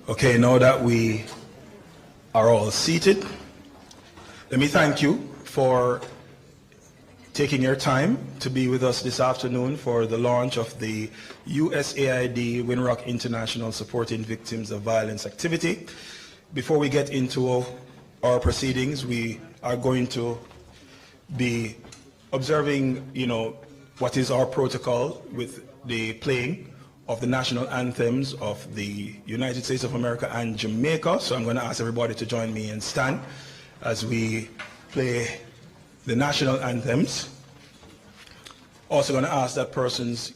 Okay, now that we are all seated, let me thank you for taking your time to be with us this afternoon for the launch of the USAID Winrock International Supporting Victims of Violence activity. Before we get into our proceedings, we are going to be observing, what is our protocol with the playing of the national anthems of the United States of America and Jamaica. So I'm going to ask everybody to join me and stand as we play the national anthems. Also going to ask that persons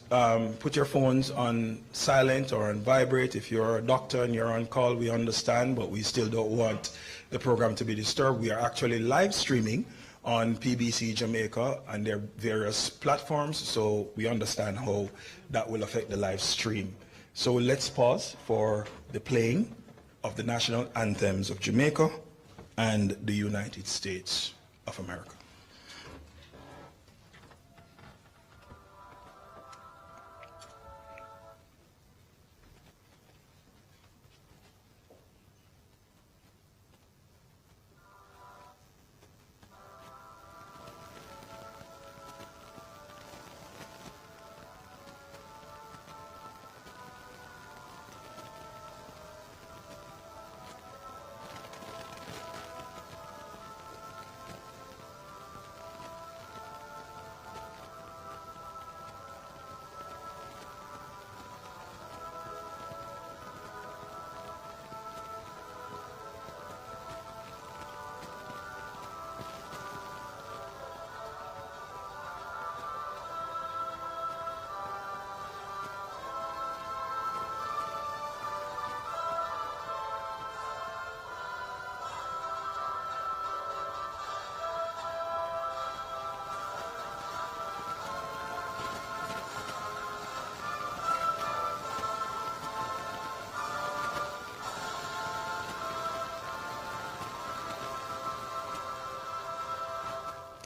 put your phones on silent or on vibrate. If you're a doctor and you're on call, we understand, but we still don't want the program to be disturbed. We are actually live streaming on PBC Jamaica and their various platforms, so we understand how that will affect the live stream. So let's pause for the playing of the national anthems of Jamaica and the United States of America.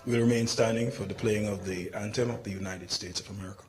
We remain standing for the playing of the anthem of the United States of America.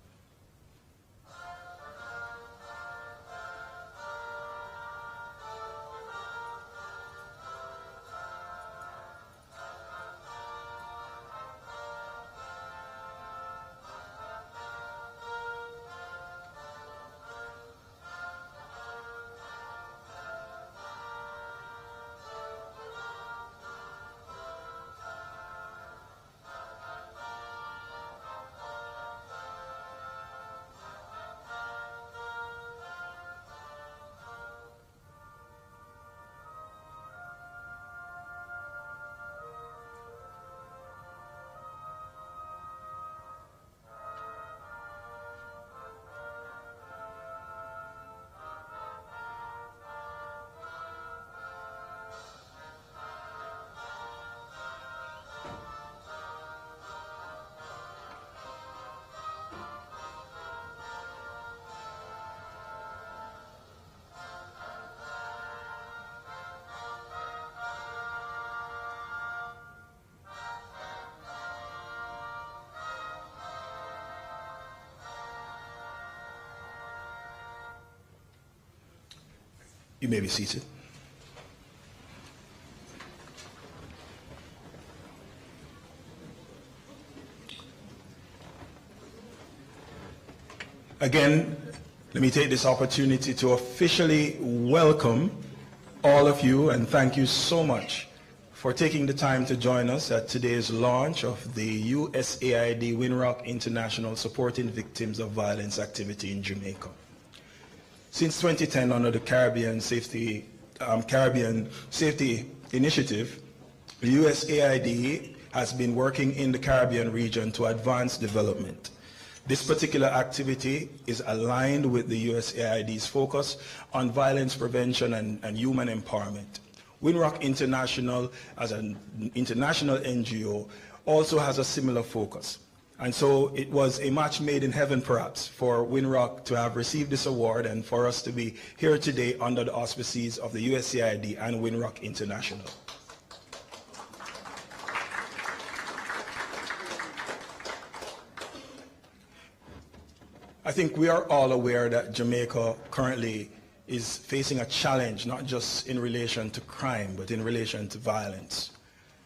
You may be seated. Again, let me take this opportunity to officially welcome all of you and thank you so much for taking the time to join us at today's launch of the USAID Winrock International Supporting Victims of Violence activity in Jamaica. Since 2010, under the Caribbean Safety Initiative, the USAID has been working in the Caribbean region to advance development. This particular activity is aligned with the USAID's focus on violence prevention and human empowerment. Winrock International, as an international NGO, also has a similar focus. And so it was a match made in heaven, perhaps, for Winrock to have received this award and for us to be here today under the auspices of the USAID and Winrock International. I think we are all aware that Jamaica currently is facing a challenge, not just in relation to crime, but in relation to violence.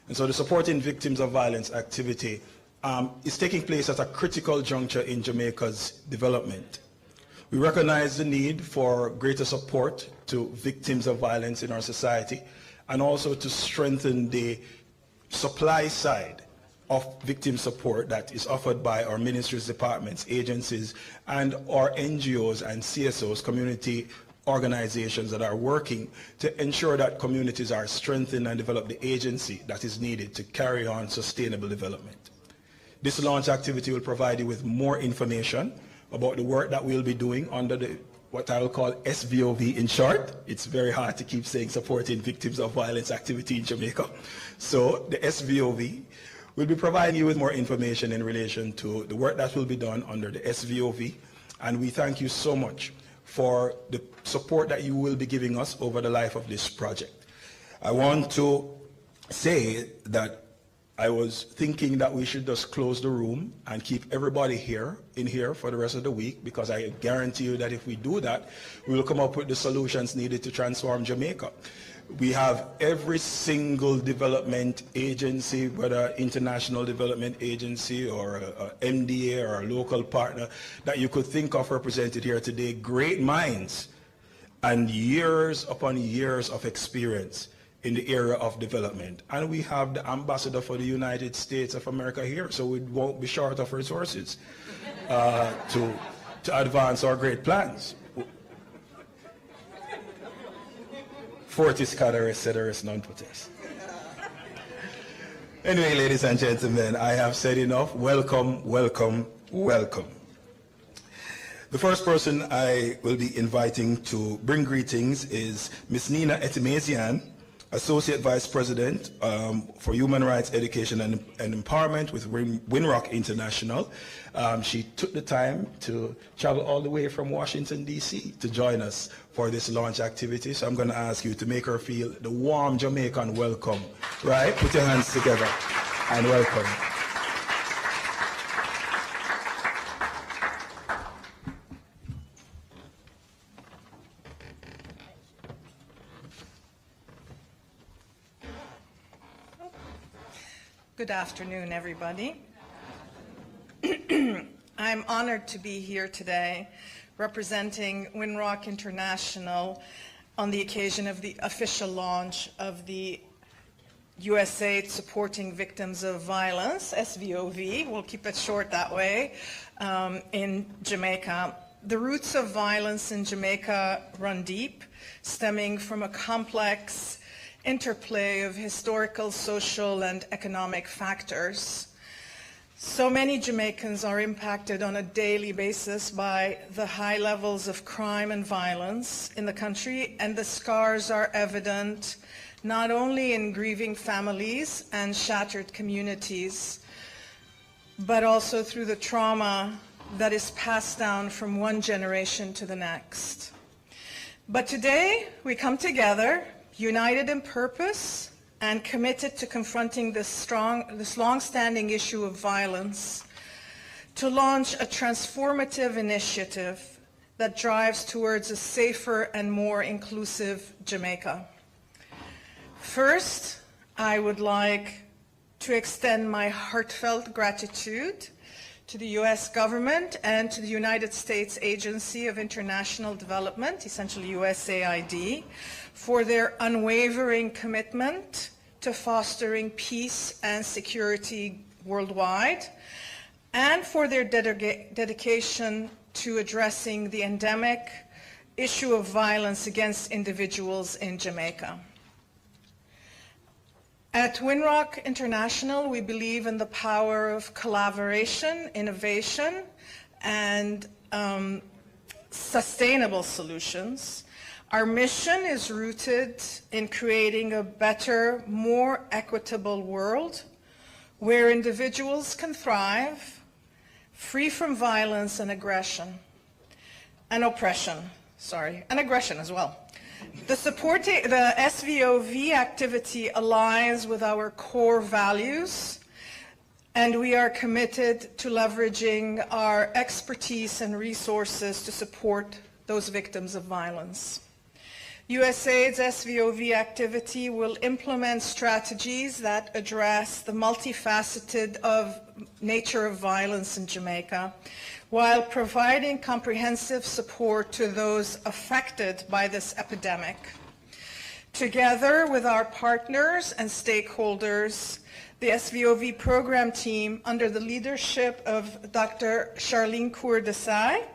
And so the supporting victims of violence activity is taking place at a critical juncture in Jamaica's development. We recognize the need for greater support to victims of violence in our society, and also to strengthen the supply side of victim support that is offered by our ministries, departments, agencies, and our NGOs and CSOs, community organizations that are working to ensure that communities are strengthened and develop the agency that is needed to carry on sustainable development. This launch activity will provide you with more information about the work that we'll be doing under the what I will call SVOV in short. It's very hard to keep saying supporting victims of violence activity in Jamaica. So the SVOV will be providing you with more information in relation to the work that will be done under the SVOV. And we thank you so much for the support that you will be giving us over the life of this project. I want to say that I was thinking that we should just close the room and keep everybody in here for the rest of the week, because I guarantee you that if we do that, we will come up with the solutions needed to transform Jamaica. We have every single development agency, whether international development agency or a MDA or a local partner that you could think of represented here today, great minds and years upon years of experience in the area of development. And we have the ambassador for the United States of America here, so we won't be short of resources to advance our great plans. Fortis cateris ceteris non potest. Anyway, ladies and gentlemen, I have said enough. Welcome, welcome, welcome. The first person I will be inviting to bring greetings is Ms. Nina Etimezian, Associate Vice President for Human Rights Education and Empowerment with Winrock International. She took the time to travel all the way from Washington, D.C. to join us for this launch activity. So I'm going to ask you to make her feel the warm Jamaican welcome, right? Put your hands together and welcome. Good afternoon, everybody. I'm honored to be here today representing Winrock International on the occasion of the official launch of the USAID Supporting Victims of Violence, SVOV, we'll keep it short that way, in Jamaica. The roots of violence in Jamaica run deep, stemming from a complex interplay of historical, social, and economic factors. So many Jamaicans are impacted on a daily basis by the high levels of crime and violence in the country, and the scars are evident not only in grieving families and shattered communities, but also through the trauma that is passed down from one generation to the next. But today, we come together united in purpose and committed to confronting this long-standing issue of violence, to launch a transformative initiative that drives towards a safer and more inclusive Jamaica. First, I would like to extend my heartfelt gratitude to the U.S. government and to the United States Agency of International Development, essentially USAID, for their unwavering commitment to fostering peace and security worldwide, and for their dedication to addressing the endemic issue of violence against individuals in Jamaica. At Winrock International, we believe in the power of collaboration, innovation, and sustainable solutions. Our mission is rooted in creating a better, more equitable world where individuals can thrive, free from violence and aggression, and oppression, and aggression as well. The SVOV activity aligns with our core values and we are committed to leveraging our expertise and resources to support those victims of violence. USAID's SVOV activity will implement strategies that address the multifaceted nature of violence in Jamaica, while providing comprehensive support to those affected by this epidemic. Together with our partners and stakeholders, the SVOV program team, under the leadership of Dr. Charlene Cour-Desai,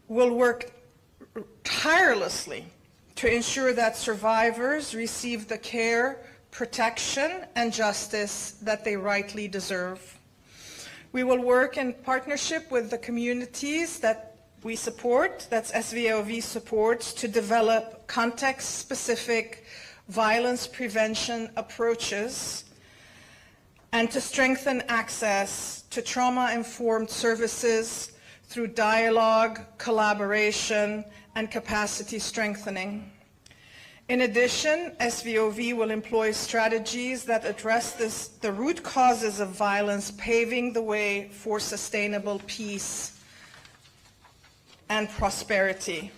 will work tirelessly to ensure that survivors receive the care, protection, and justice that they rightly deserve. We will work in partnership with the communities that we support, that's SVOV supports, to develop context-specific violence prevention approaches and to strengthen access to trauma-informed services through dialogue, collaboration, and capacity strengthening. In addition, SVOV will employ strategies that address the root causes of violence, paving the way for sustainable peace and prosperity.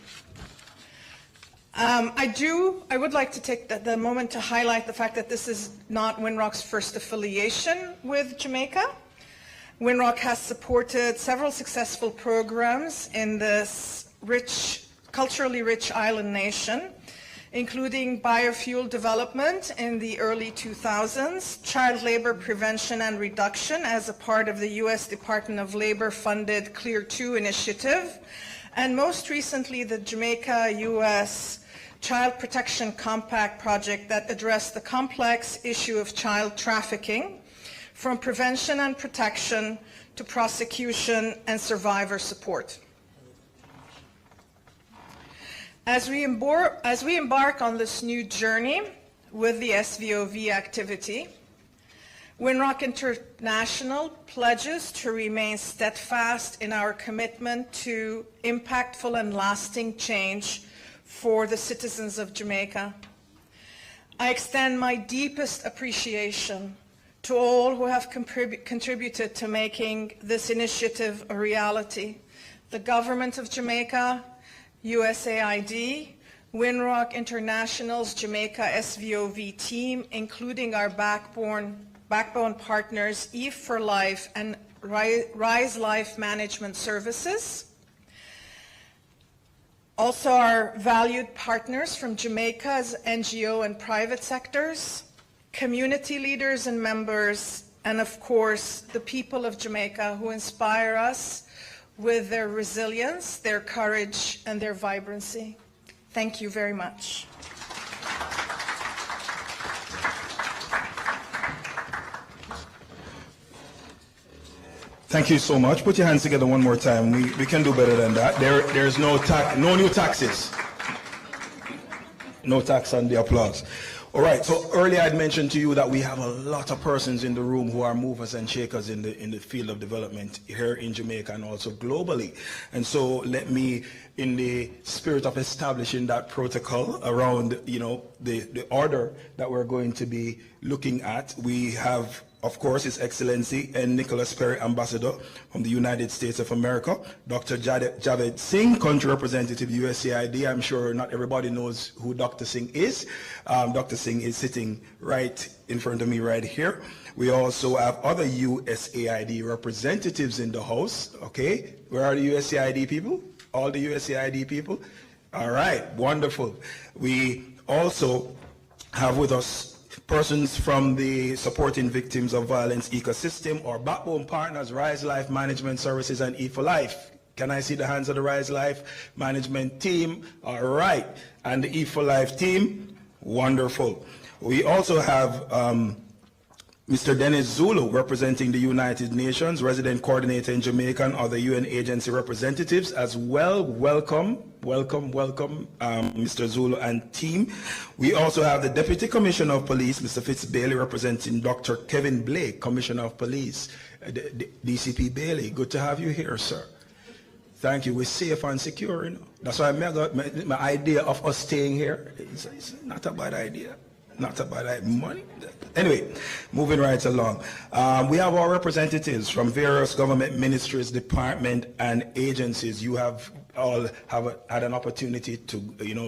I would like to take the moment to highlight the fact that this is not Winrock's first affiliation with Jamaica. Winrock has supported several successful programs in this culturally rich island nation, including biofuel development in the early 2000s, child labor prevention and reduction as a part of the U.S. Department of Labor-funded Clear 2 initiative, and most recently the Jamaica-U.S. Child Protection Compact project that addressed the complex issue of child trafficking, from prevention and protection to prosecution and survivor support. As we embark on this new journey with the SVOV activity, Winrock International pledges to remain steadfast in our commitment to impactful and lasting change for the citizens of Jamaica. I extend my deepest appreciation to all who have contributed to making this initiative a reality: the Government of Jamaica, USAID, Winrock International's Jamaica SVOV team, including our backbone partners Eve for Life and Rise Life Management Services. Also our valued partners from Jamaica's NGO and private sectors, community leaders and members, and of course the people of Jamaica who inspire us with their resilience, their courage, and their vibrancy. Thank you very much. Thank you so much. Put your hands together one more time. We can do better than that. There's no new taxes. No tax on the applause. All right, so earlier I'd mentioned to you that we have a lot of persons in the room who are movers and shakers in the field of development here in Jamaica and also globally. And so let me, in the spirit of establishing that protocol around, the order that we're going to be looking at, we have, of course, His Excellency N. Nicholas Perry, Ambassador from the United States of America, Dr. Javed Singh, Country Representative, USAID. I'm sure not everybody knows who Dr. Singh is. Dr. Singh is sitting right in front of me right here. We also have other USAID representatives in the house. Okay, where are the USAID people? All the USAID people? All right, wonderful. We also have with us persons from the Supporting Victims of Violence ecosystem, or backbone partners, Rise Life Management Services and E4 Life. Can I see the hands of the Rise Life Management team? All right. And the E4 Life team? Wonderful. We also have Mr. Dennis Zulu, representing the United Nations, resident coordinator in Jamaica, and other UN agency representatives as well. Welcome, Mr. Zulu and team. We also have the Deputy Commissioner of Police, Mr. Fitz Bailey, representing Dr. Kevin Blake, Commissioner of Police, DCP Bailey. Good to have you here, sir. Thank you. We're safe and secure, That's why my idea of us staying here, it's not a bad idea. not about that money. Anyway, moving right along. We have our representatives from various government ministries, departments, and agencies. You have all had an opportunity to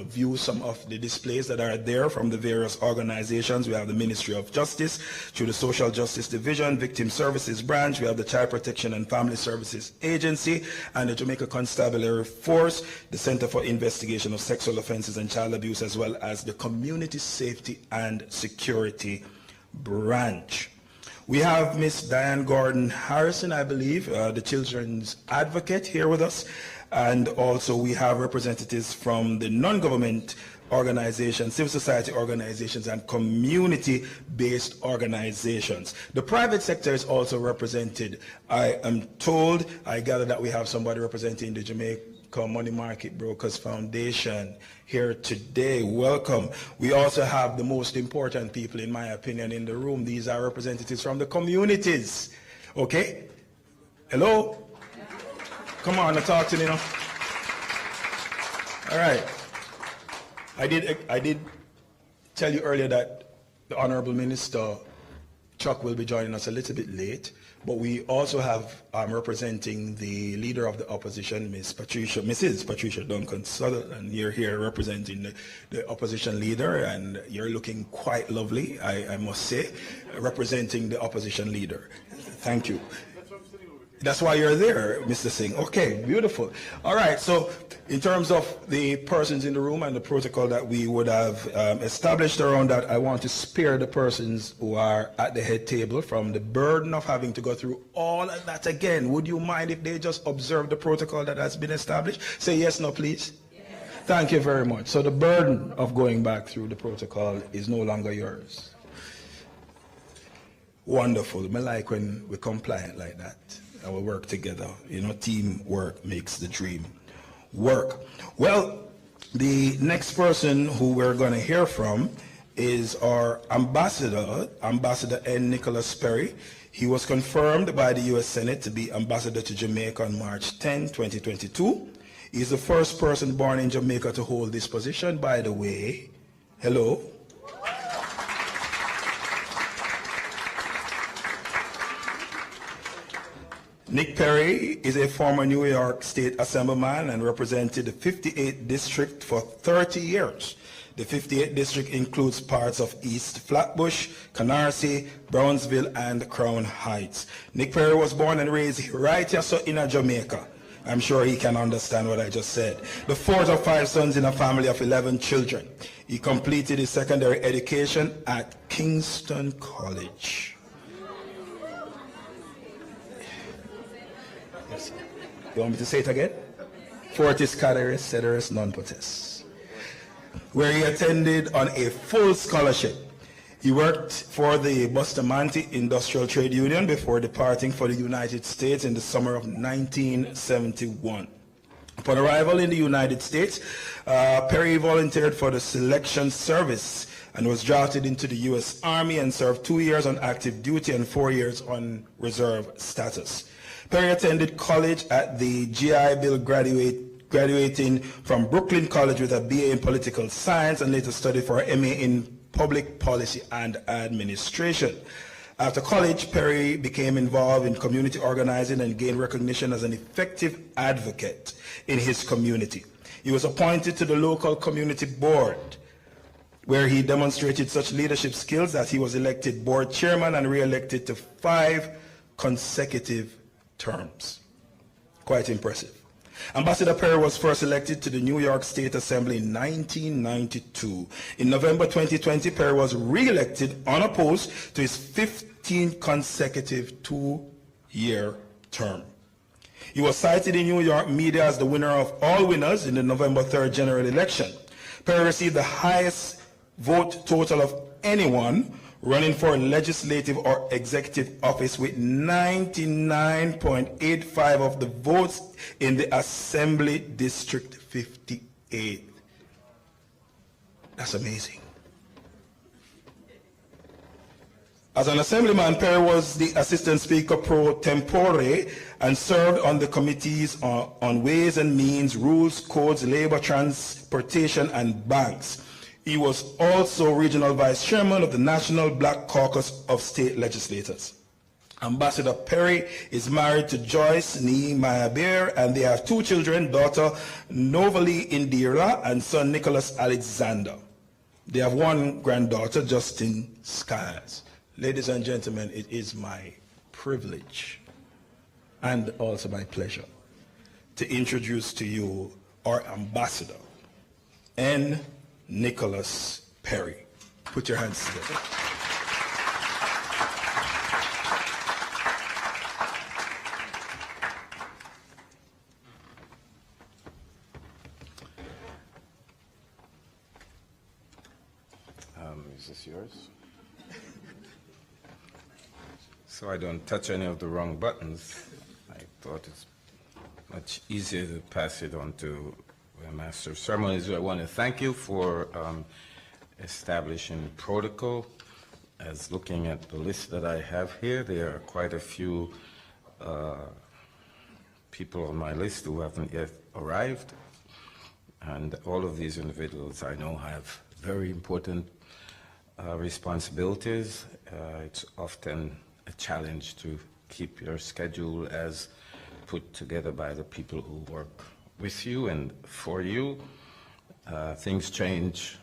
view some of the displays that are there from the various organizations. We have the Ministry of Justice through the Social Justice Division, Victim Services Branch. We have the Child Protection and Family Services Agency and the Jamaica Constabulary Force, the Center for Investigation of Sexual Offenses and Child Abuse, as well as the Community Safety and Security Branch. We have Miss Diane Gordon Harrison, I believe, the children's advocate, here with us. And also we have representatives from the non-government organizations, civil society organizations, and community-based organizations. The private sector is also represented. I am told, I gather that we have somebody representing the Jamaica Money Market Brokers Foundation here today. Welcome. We also have the most important people, in my opinion, in the room. These are representatives from the communities. Okay? Hello? Come on, talk to me now. All right. I did tell you earlier that the Honorable Minister Chuck will be joining us a little bit late, but we also have representing the Leader of the Opposition, Mrs. Patricia Duncan Sutherland. You're here representing the Opposition Leader, and you're looking quite lovely, I must say, representing the Opposition Leader. Thank you. That's why you're there, Mr. Singh. Okay, beautiful. All right, so in terms of the persons in the room and the protocol that we would have established around that, I want to spare the persons who are at the head table from the burden of having to go through all of that again. Would you mind if they just observe the protocol that has been established? Say yes, no, please. Yes. Thank you very much. So the burden of going back through the protocol is no longer yours. Wonderful. I like when we're compliant like that. And we work together. Teamwork makes the dream work. Well, the next person who we're going to hear from is our ambassador, Ambassador N. Nicholas Perry. He was confirmed by the U.S. Senate to be ambassador to Jamaica on March 10, 2022. He's the first person born in Jamaica to hold this position, by the way. Hello. Nick Perry is a former New York State Assemblyman and represented the 58th District for 30 years. The 58th District includes parts of East Flatbush, Canarsie, Brownsville, and Crown Heights. Nick Perry was born and raised right here in Jamaica. I'm sure he can understand what I just said. The fourth of 5 sons in a family of 11 children. He completed his secondary education at Kingston College. You want me to say it again? Fortis Cateris Ceteris Non Potens, where he attended on a full scholarship. He worked for the Bustamante Industrial Trade Union before departing for the United States in the summer of 1971. Upon arrival in the United States, Perry volunteered for the Selection Service and was drafted into the U.S. Army and served 2 years on active duty and 4 years on reserve status. Perry attended college at the GI Bill, graduating from Brooklyn College with a BA in Political Science and later studied for an MA in Public Policy and Administration. After college, Perry became involved in community organizing and gained recognition as an effective advocate in his community. He was appointed to the local community board, where he demonstrated such leadership skills that he was elected board chairman and re-elected to 5 consecutive terms. Quite impressive. Ambassador Perry was first elected to the New York State Assembly in 1992. In November 2020, Perry was re-elected unopposed to his 15th consecutive 2-year term. He was cited in New York media as the winner of all winners in the November 3rd general election. Perry received the highest vote total of anyone running for legislative or executive office with 99.85% of the votes in the Assembly District 58. That's amazing. As an assemblyman, Perry was the Assistant Speaker pro tempore and served on the committees on Ways and Means, Rules, Codes, Labor, Transportation, and Banks. He was also regional vice chairman of the National Black Caucus of State Legislators. Ambassador Perry is married to Joyce Nehemiah Bear, and they have 2 children, daughter Novali Indira and son Nicholas Alexander. They have 1 granddaughter, Justin Skiles. Ladies and gentlemen, it is my privilege and also my pleasure to introduce to you our ambassador, N. Nicholas Perry. Put your hands together. Is this yours? So I don't touch any of the wrong buttons. I thought it's much easier to pass it on to the Master of Ceremonies. I want to thank you for establishing protocol. As looking at the list that I have here, there are quite a few people on my list who haven't yet arrived. And all of these individuals I know have very important responsibilities. It's often a challenge to keep your schedule as put together by the people who work with you and for you. Things change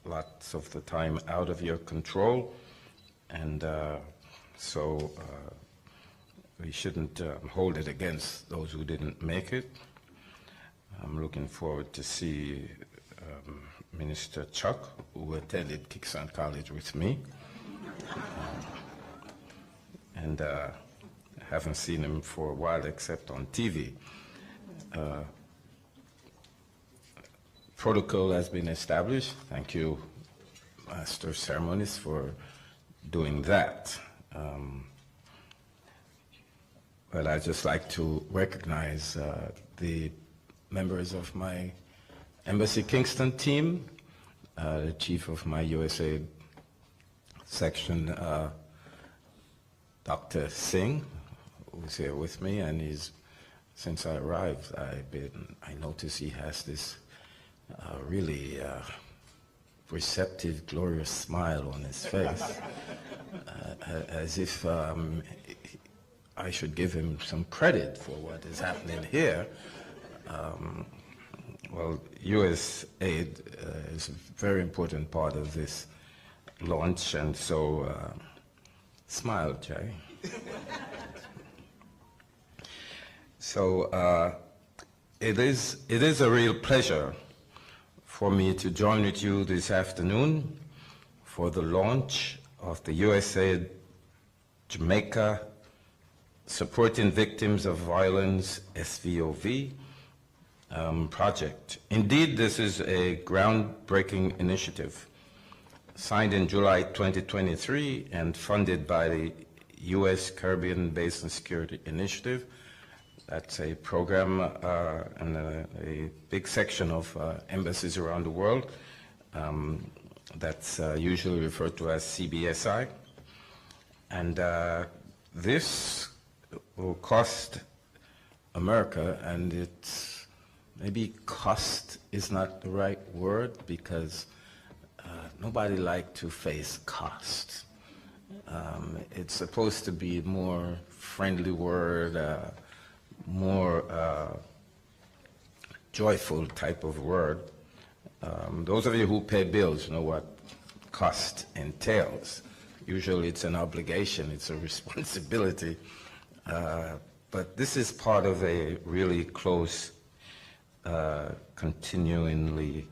lots of the time out of your control, and so we shouldn't hold it against those who didn't make it. I'm looking forward to see Minister Chuck, who attended Kingston College with me, and haven't seen him for a while except on TV. Protocol has been established. Thank you, Master of Ceremonies, for doing that. But I'd just like to recognize the members of my Embassy Kingston team, the chief of my USAID section, Dr. Singh, who's here with me, and since I arrived, I noticed he has this really receptive, glorious smile on his face, as if I should give him some credit for what is happening here. Well, USAID is a very important part of this launch, and so smile, Jay. So it is a real pleasure for me to join with you this afternoon for the launch of the USAID Jamaica Supporting Victims of Violence, SVOV, project. Indeed, this is a groundbreaking initiative signed in July 2023 and funded by the U.S. Caribbean Basin Security Initiative. That's a program and a big section of embassies around the world that's usually referred to as CBSI. And this will cost America, and it's maybe cost is not the right word, because nobody likes to face cost. It's supposed to be a more friendly word, more joyful type of word. Those of you who pay bills know what cost entails. Usually it's an obligation, it's a responsibility. But this is part of a really close, continually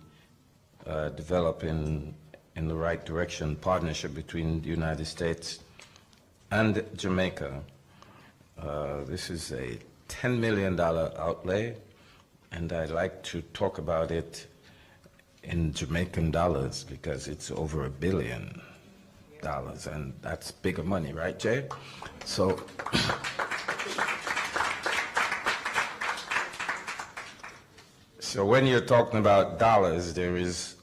developing in the right direction partnership between the United States and Jamaica. This is a $10 million outlay, and I'd like to talk about it in Jamaican dollars because it's over $1 billion, and that's bigger money, right, Jay? So, so when you're talking about dollars, there is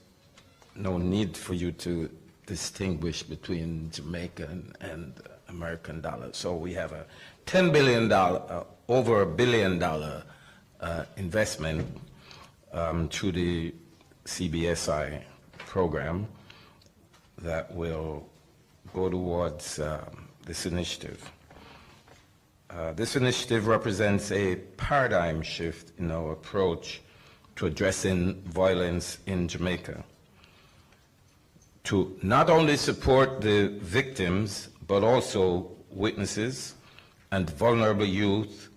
no need for you to distinguish between Jamaican and American dollars. So we have a $10 billion, over $1 billion investment through the CBSI program that will go towards this initiative. This initiative represents a paradigm shift in our approach to addressing violence in Jamaica, to not only support the victims, but also witnesses and vulnerable youth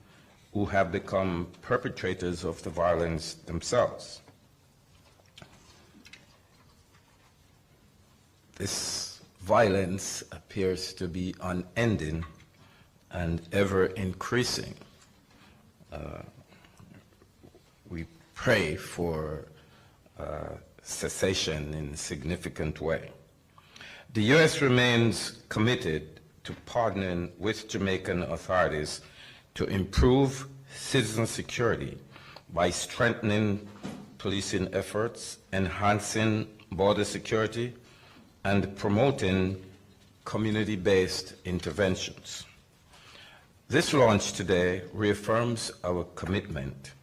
who have become perpetrators of the violence themselves. This violence appears to be unending and ever increasing. We pray for cessation in a significant way. The U.S. remains committed to partnering with Jamaican authorities to improve citizen security by strengthening policing efforts, enhancing border security, and promoting community-based interventions. This launch today reaffirms our commitment,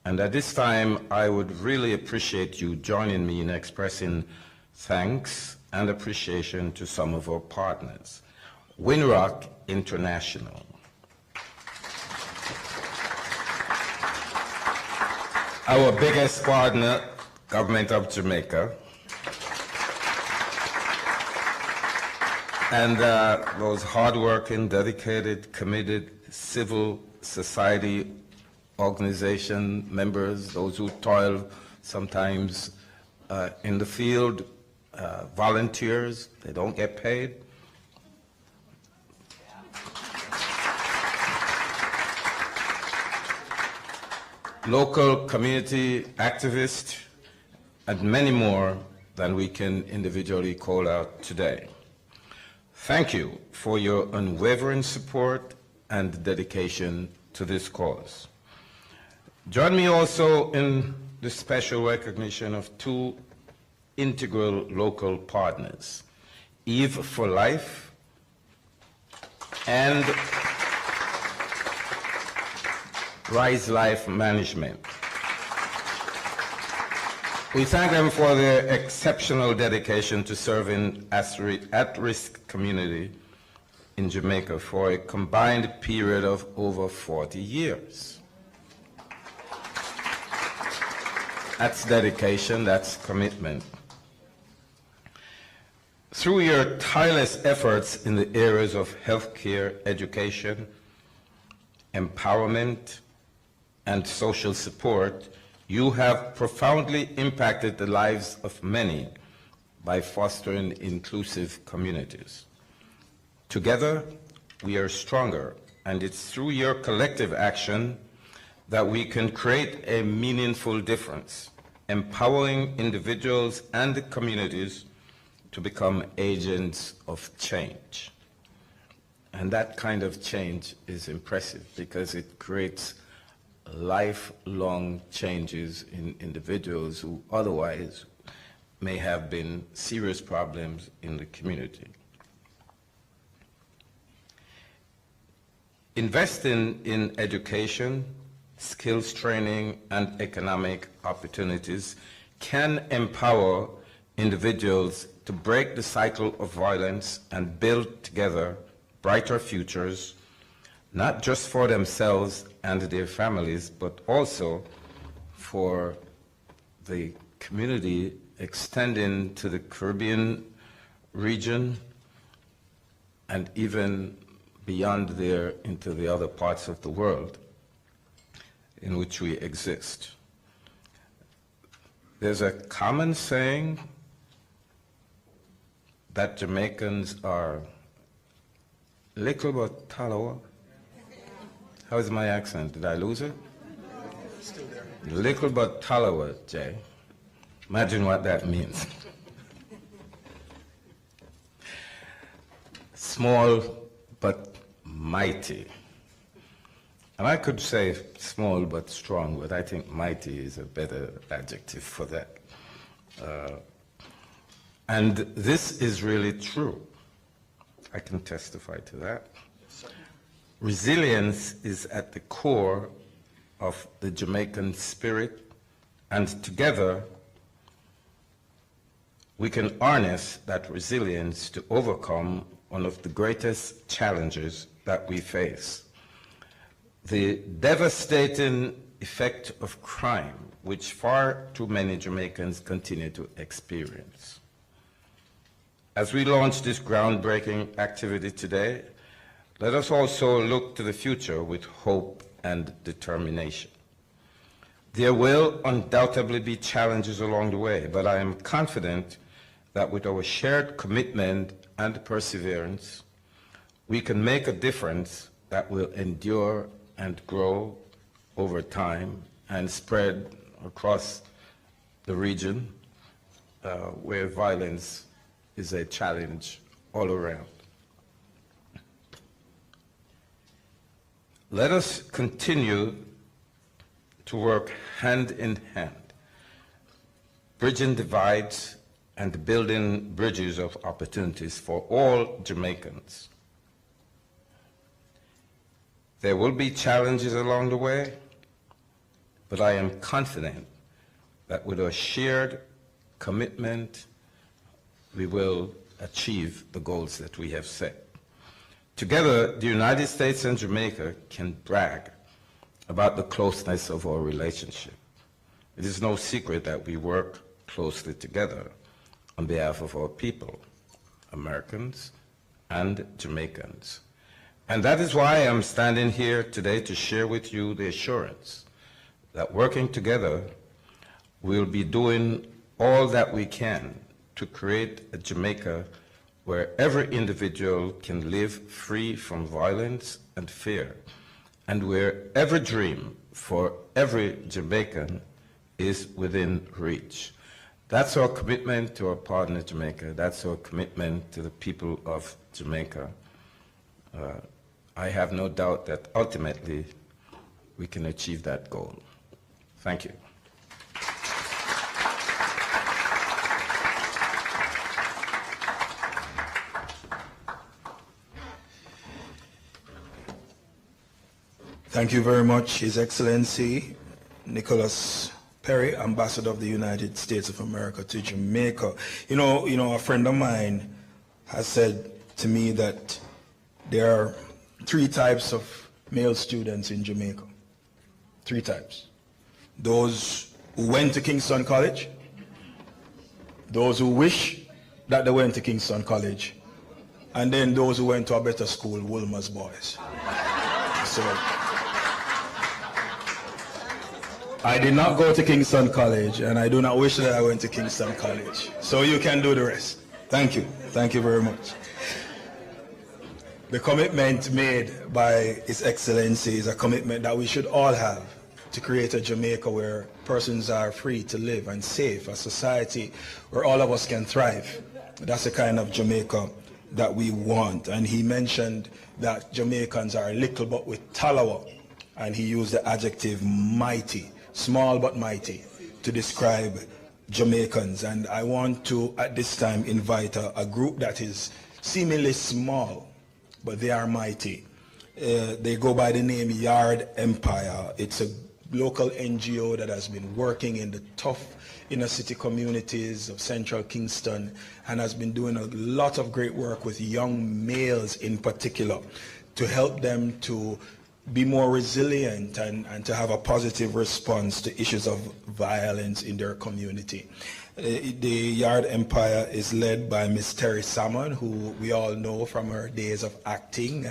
and at this time I would really appreciate you joining me in expressing thanks and appreciation to some of our partners. Winrock International, our biggest partner, Government of Jamaica, and those hardworking, dedicated, committed civil society organization members, those who toil sometimes in the field, volunteers, they don't get paid. Local community activists, and many more than we can individually call out today. Thank you for your unwavering support and dedication to this cause. Join me also in the special recognition of two integral local partners, Eve for Life and Rise Life Management. We thank them for their exceptional dedication to serving at-risk community in Jamaica for a combined period of over 40 years. That's dedication, that's commitment. Through your tireless efforts in the areas of healthcare, education, empowerment, and social support, you have profoundly impacted the lives of many by fostering inclusive communities. Together, we are stronger, and it's through your collective action that we can create a meaningful difference, empowering individuals and communities to become agents of change. And that kind of change is impressive because it creates lifelong changes in individuals who otherwise may have been serious problems in the community. Investing in education, skills training, and economic opportunities can empower individuals to break the cycle of violence and build together brighter futures, not just for themselves and their families, but also for the community extending to the Caribbean region and even beyond there into the other parts of the world in which we exist. There's a common saying that Jamaicans are little but tallow. How's my accent? Did I lose it? Still there. Little but tallow, Jay. Imagine what that means. Small but mighty. And I could say small but strong, but I think mighty is a better adjective for that. And this is really true. I can testify to that. Resilience is at the core of the Jamaican spirit, and together we can harness that resilience to overcome one of the greatest challenges that we face: the devastating effect of crime, which far too many Jamaicans continue to experience. As we launch this groundbreaking activity today, let us also look to the future with hope and determination. There will undoubtedly be challenges along the way, but I am confident that with our shared commitment and perseverance, we can make a difference that will endure and grow over time and spread across the region where violence is a challenge all around. Let us continue to work hand in hand, bridging divides and building bridges of opportunities for all Jamaicans. There will be challenges along the way, but I am confident that with a shared commitment, we will achieve the goals that we have set. Together, the United States and Jamaica can brag about the closeness of our relationship. It is no secret that we work closely together on behalf of our people, Americans and Jamaicans. And that is why I'm standing here today to share with you the assurance that working together, we'll be doing all that we can to create a Jamaica where every individual can live free from violence and fear, and where every dream for every Jamaican is within reach. That's our commitment to our partner Jamaica. That's our commitment to the people of Jamaica. I have no doubt that ultimately we can achieve that goal. Thank you. Thank you very much, His Excellency Nicholas Perry, Ambassador of the United States of America to Jamaica. You know, a friend of mine has said to me that there are 3 types of male students in Jamaica. 3 types. Those who went to Kingston College, those who wish that they went to Kingston College, and then those who went to a better school, Wilmer's Boys. So, I did not go to Kingston College, and I do not wish that I went to Kingston College. So you can do the rest. Thank you. Thank you very much. The commitment made by His Excellency is a commitment that we should all have to create a Jamaica where persons are free to live and safe, a society where all of us can thrive. That's the kind of Jamaica that we want. And he mentioned that Jamaicans are little but with talawa, and he used the adjective mighty. Small but mighty, to describe Jamaicans. And I want to, at this time, invite a group that is seemingly small, but they are mighty. They go by the name Yard Empire. It's a local NGO that has been working in the tough inner city communities of central Kingston and has been doing a lot of great work with young males in particular to help them to be more resilient and to have a positive response to issues of violence in their community. The Yard Empire is led by Miss Terry Salmon, who we all know from her days of acting,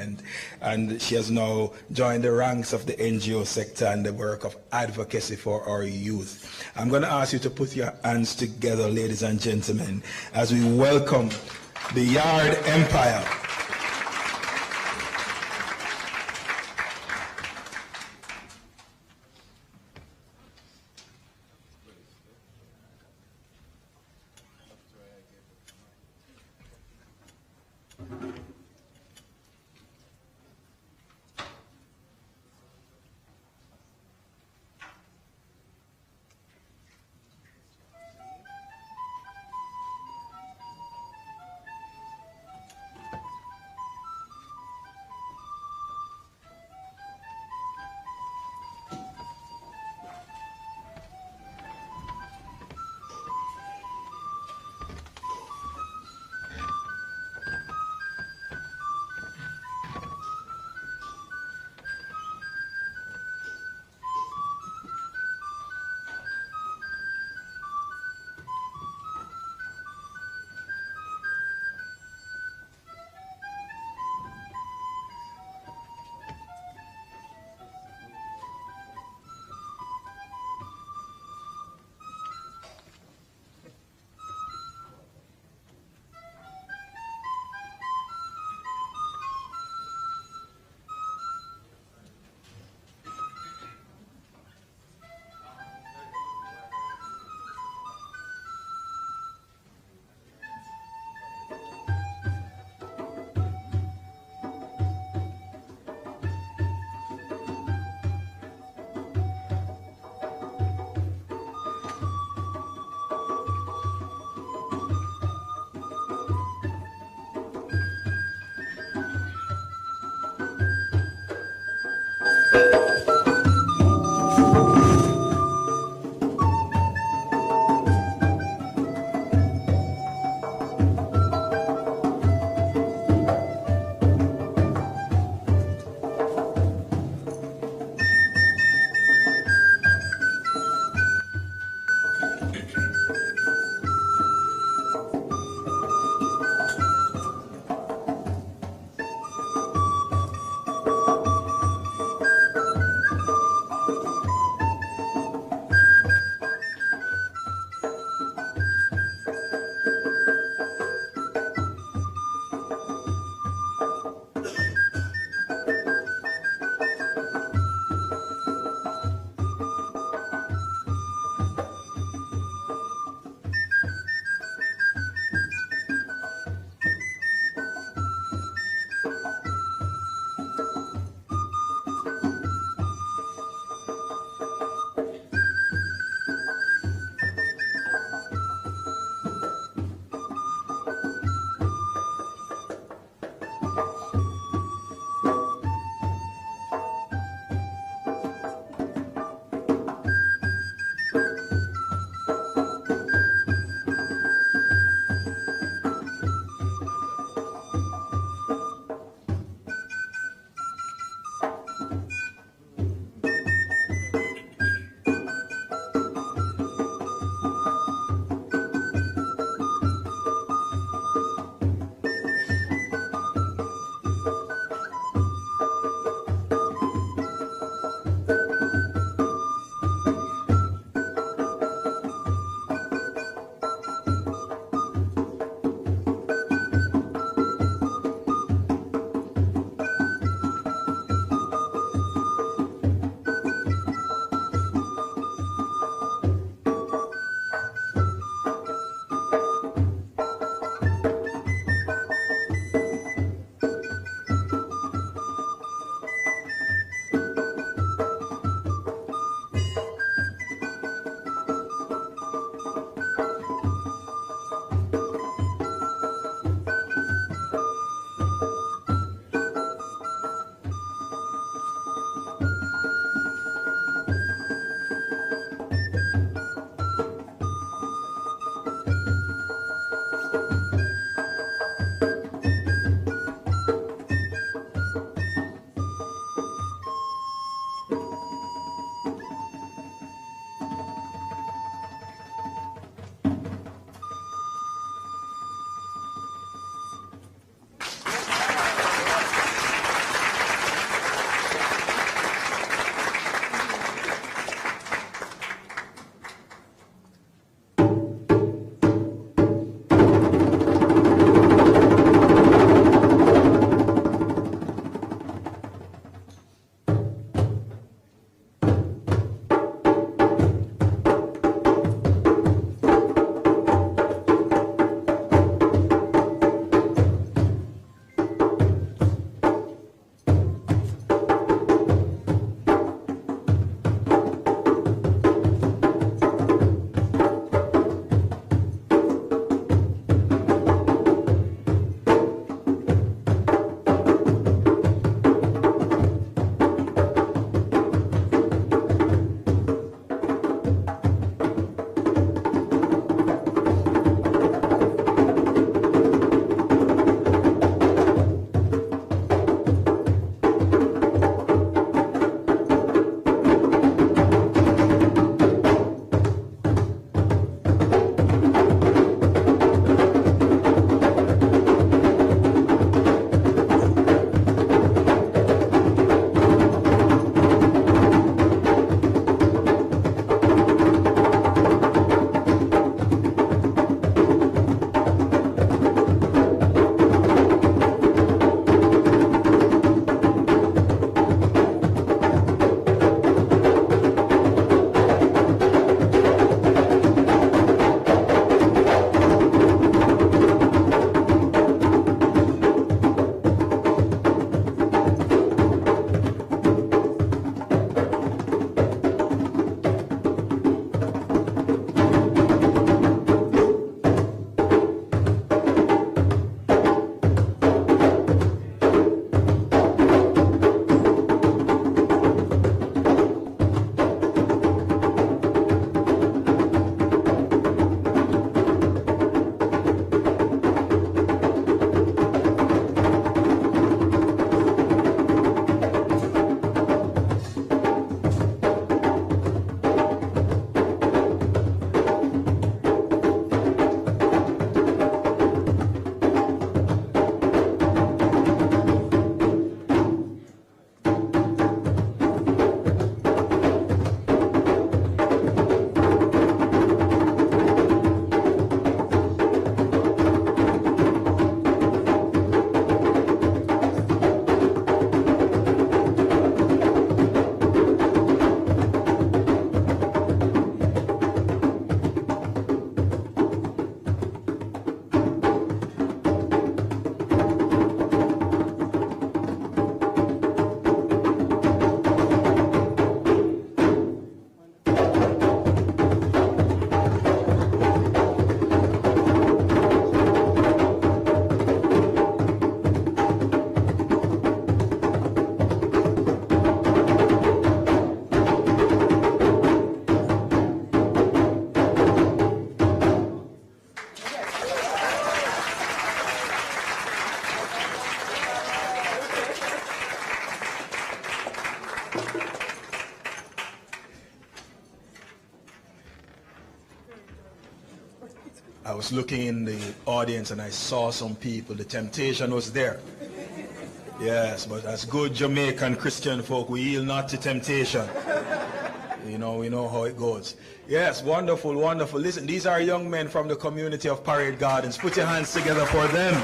and she has now joined the ranks of the NGO sector and the work of advocacy for our youth. I'm going to ask you to put your hands together, ladies and gentlemen, as we welcome the Yard Empire. I was looking in the audience and I saw some people. The temptation was there. Yes, but as good Jamaican Christian folk, we yield not to temptation. You know, we know how it goes. Yes, wonderful, wonderful. Listen, these are young men from the community of Parade Gardens. Put your hands together for them.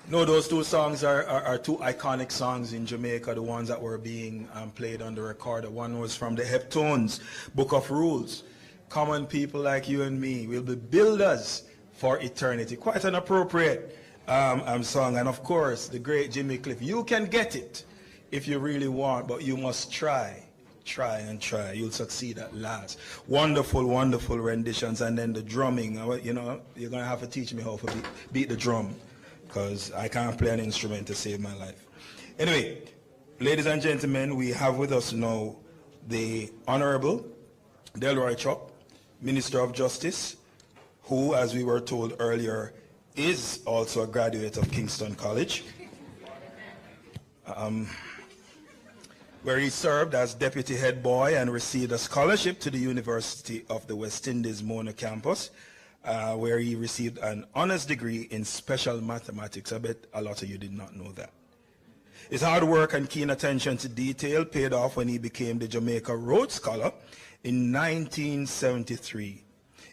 No, those two songs are two iconic songs in Jamaica, the ones that were being played on the recorder. One was from the Heptones, Book of Rules. Common people like you and me will be builders for eternity. Quite an appropriate song. And of course, the great Jimmy Cliff. You can get it if you really want, but you must try. Try and try. You'll succeed at last. Wonderful, wonderful renditions. And then the drumming. You know, you're going to have to teach me how to beat the drum, because I can't play an instrument to save my life. Anyway, ladies and gentlemen, we have with us now the Honorable Delroy Chuck, Minister of Justice, who, as we were told earlier, is also a graduate of Kingston College, where he served as deputy head boy and received a scholarship to the University of the West Indies Mona campus, where he received an honors degree in special mathematics. I bet a lot of you did not know that. His hard work and keen attention to detail paid off when he became the Jamaica Rhodes Scholar in 1973.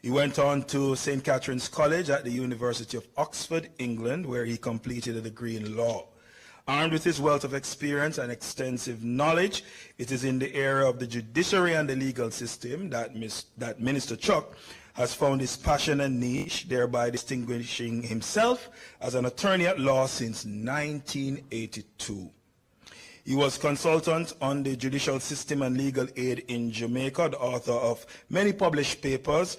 He went on to St. Catherine's College at the University of Oxford, England, where he completed a degree in law. Armed with his wealth of experience and extensive knowledge, it is in the area of the judiciary and the legal system that Minister Chuck has found his passion and niche, thereby distinguishing himself as an attorney at law since 1982. He was consultant on the judicial system and legal aid in Jamaica, the author of many published papers,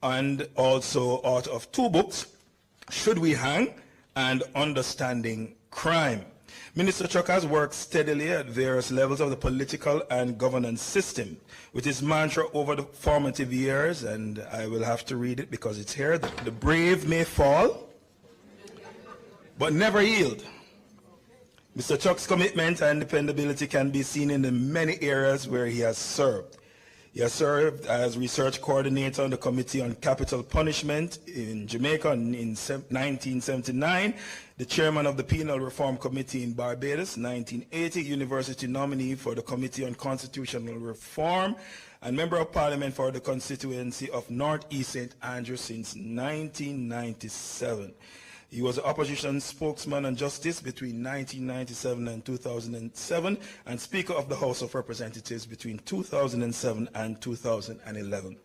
and also author of two books, Should We Hang and Understanding Crime. Minister Chuck has worked steadily at various levels of the political and governance system. With his mantra over the formative years, and I will have to read it because it's here, the brave may fall, but never yield. Mr. Chuck's commitment and dependability can be seen in the many areas where he has served. He has served as research coordinator on the Committee on Capital Punishment in Jamaica in 1979, the chairman of the Penal Reform Committee in Barbados, 1980, university nominee for the Committee on Constitutional Reform, and member of parliament for the constituency of North East St. Andrews since 1997. He was the opposition spokesman on justice between 1997 and 2007 and Speaker of the House of Representatives between 2007 and 2011.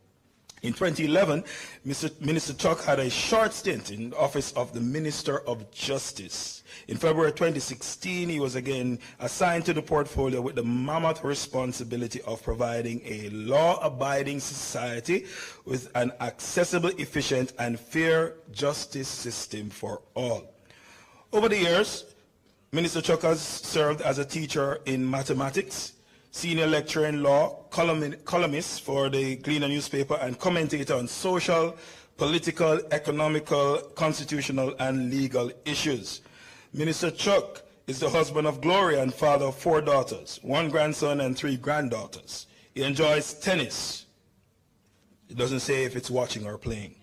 In 2011, Minister Chuck had a short stint in the office of the Minister of Justice. In February 2016, he was again assigned to the portfolio with the mammoth responsibility of providing a law-abiding society with an accessible, efficient, and fair justice system for all. Over the years, Minister Chuck has served as a teacher in mathematics, senior lecturer in law, columnist for the Gleaner newspaper, and commentator on social, political, economical, constitutional, and legal issues. Minister Chuck is the husband of Gloria and father of 4 daughters, 1 grandson and 3 granddaughters. He enjoys tennis. It doesn't say if it's watching or playing.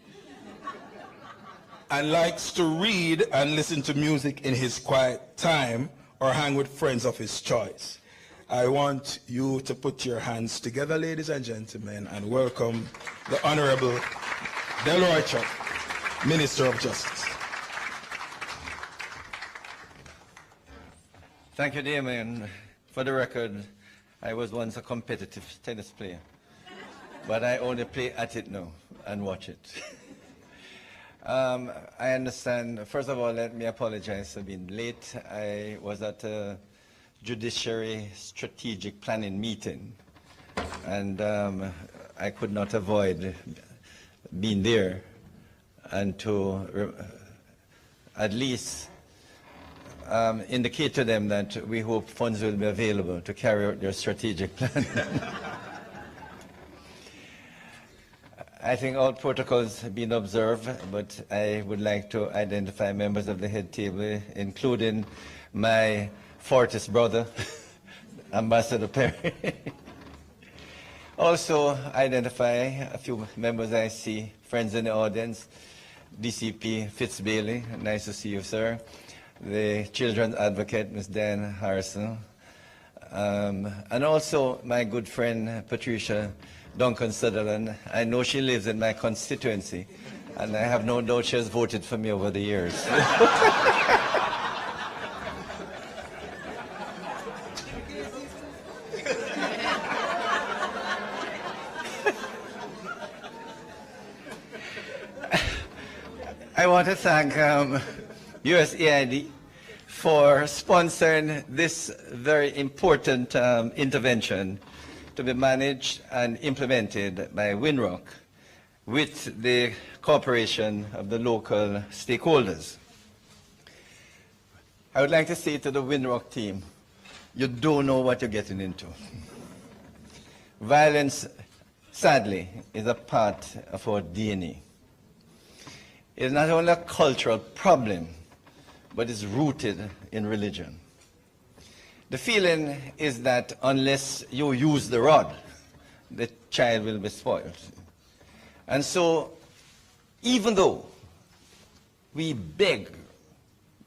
And likes to read and listen to music in his quiet time or hang with friends of his choice. I want you to put your hands together, ladies and gentlemen, and welcome the Honorable Delroy Chuck, Minister of Justice. Thank you, Damien. For the record, I was once a competitive tennis player, but I only play at it now and watch it. I understand. First of all, let me apologize for being late. I was at a Judiciary Strategic Planning meeting, and I could not avoid being there and to at least indicate to them that we hope funds will be available to carry out their strategic plan. I think all protocols have been observed, but I would like to identify members of the head table, including my Fortis brother, Ambassador Perry. Also identify a few members I see, friends in the audience. DCP Fitzbailey, nice to see you, sir. The Children's Advocate, Ms. Dan Harrison. And also my good friend, Patricia Duncan Sutherland. I know she lives in my constituency, and I have no doubt she has voted for me over the years. I want to thank USAID for sponsoring this very important intervention to be managed and implemented by Winrock with the cooperation of the local stakeholders. I would like to say to the Winrock team, you don't know what you're getting into. Violence, sadly, is a part of our DNA. It's not only a cultural problem, but it's rooted in religion. The feeling is that unless you use the rod, the child will be spoiled. And so, even though we beg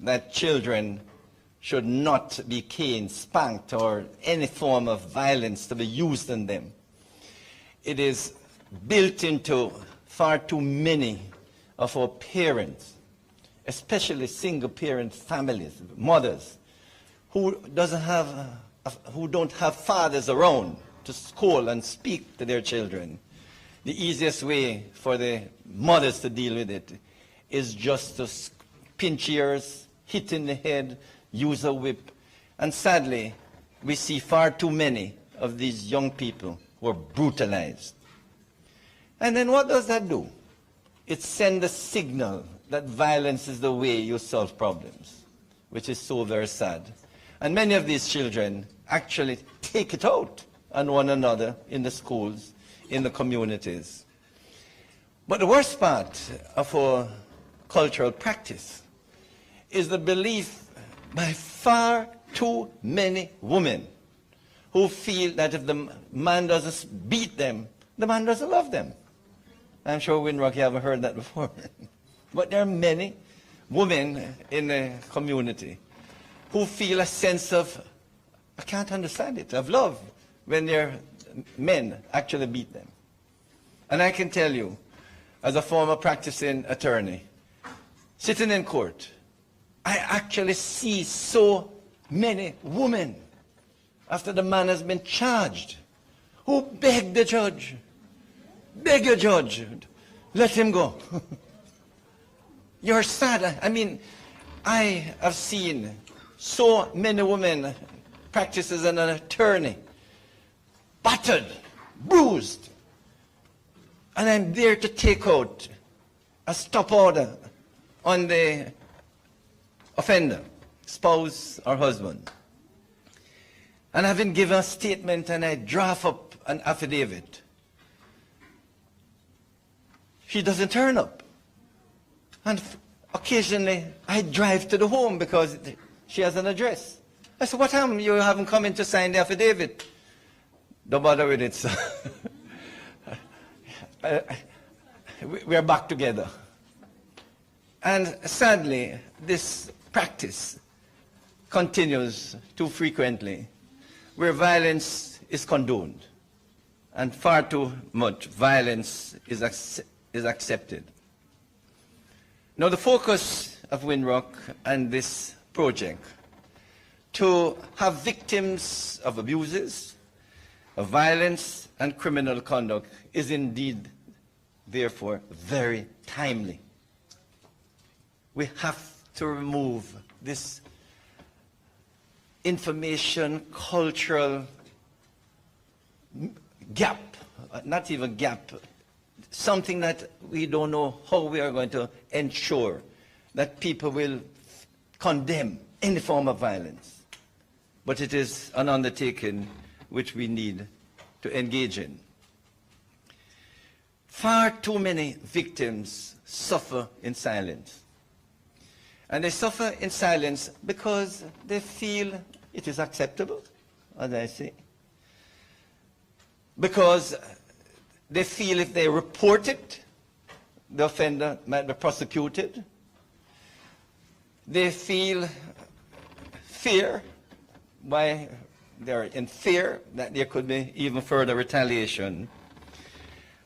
that children should not be caned, spanked, or any form of violence to be used on them, it is built into far too many of our parents, especially single-parent families, mothers, who don't have fathers around to scold and speak to their children. The easiest way for the mothers to deal with it is just to pinch ears, hit in the head, use a whip. And sadly, we see far too many of these young people who are brutalized. And then what does that do? It sends a signal that violence is the way you solve problems, which is so very sad. And many of these children actually take it out on one another in the schools, in the communities. But the worst part of our cultural practice is the belief by far too many women who feel that if the man doesn't beat them, the man doesn't love them. I'm sure, Winrock, you haven't heard that before. But there are many women in the community who feel a sense of, I can't understand it, of love when their men actually beat them. And I can tell you, as a former practicing attorney, sitting in court, I actually see so many women, after the man has been charged, who beg the judge, beg your judge, let him go. You're sad. I mean, I have seen so many women practice as an attorney, battered, bruised, and I'm there to take out a stop order on the offender, spouse or husband. And I've been given a statement and I draft up an affidavit. She doesn't turn up. And occasionally I drive to the home because she has an address. I said, what happened? You haven't come in to sign the affidavit. Don't bother with it, sir. We're back together. And sadly, this practice continues too frequently, where violence is condoned, and far too much violence is accepted. Now, the focus of Winrock and this project to have victims of abuses, of violence and criminal conduct is indeed, therefore, very timely. We have to remove this information cultural gap, not even gap, something that we don't know how we are going to ensure that people will condemn any form of violence. But it is an undertaking which we need to engage in. Far too many victims suffer in silence. And they suffer in silence because they feel it is acceptable, as I say. because they feel if they report it, the offender might be prosecuted. They feel fear, why they're in fear that there could be even further retaliation.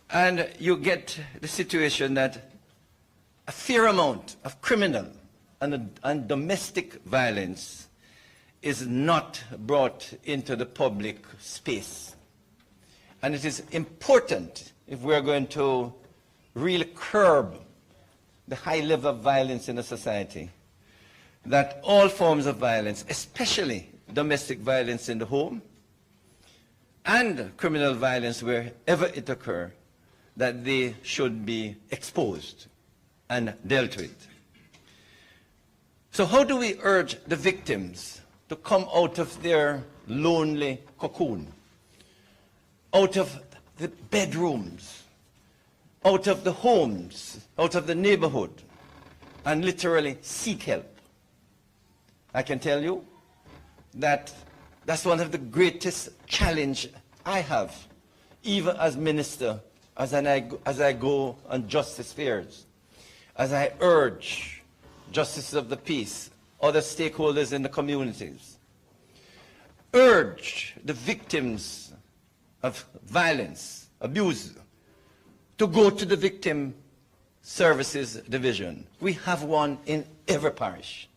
And you get the situation that a fair amount of criminal and domestic violence is not brought into the public space. And it is important, if we're going to really curb the high level of violence in a society, that all forms of violence, especially domestic violence in the home and criminal violence wherever it occurs, that they should be exposed and dealt with. So how do we urge the victims to come out of their lonely cocoon, out of the bedrooms, out of the homes, out of the neighborhood, and literally seek help? I can tell you that that's one of the greatest challenge I have, even as minister, as I go on justice fairs, as I urge justices of the peace, other stakeholders in the communities, urge the victims of violence, abuse, to go to the Victim Services Division. We have one in every parish.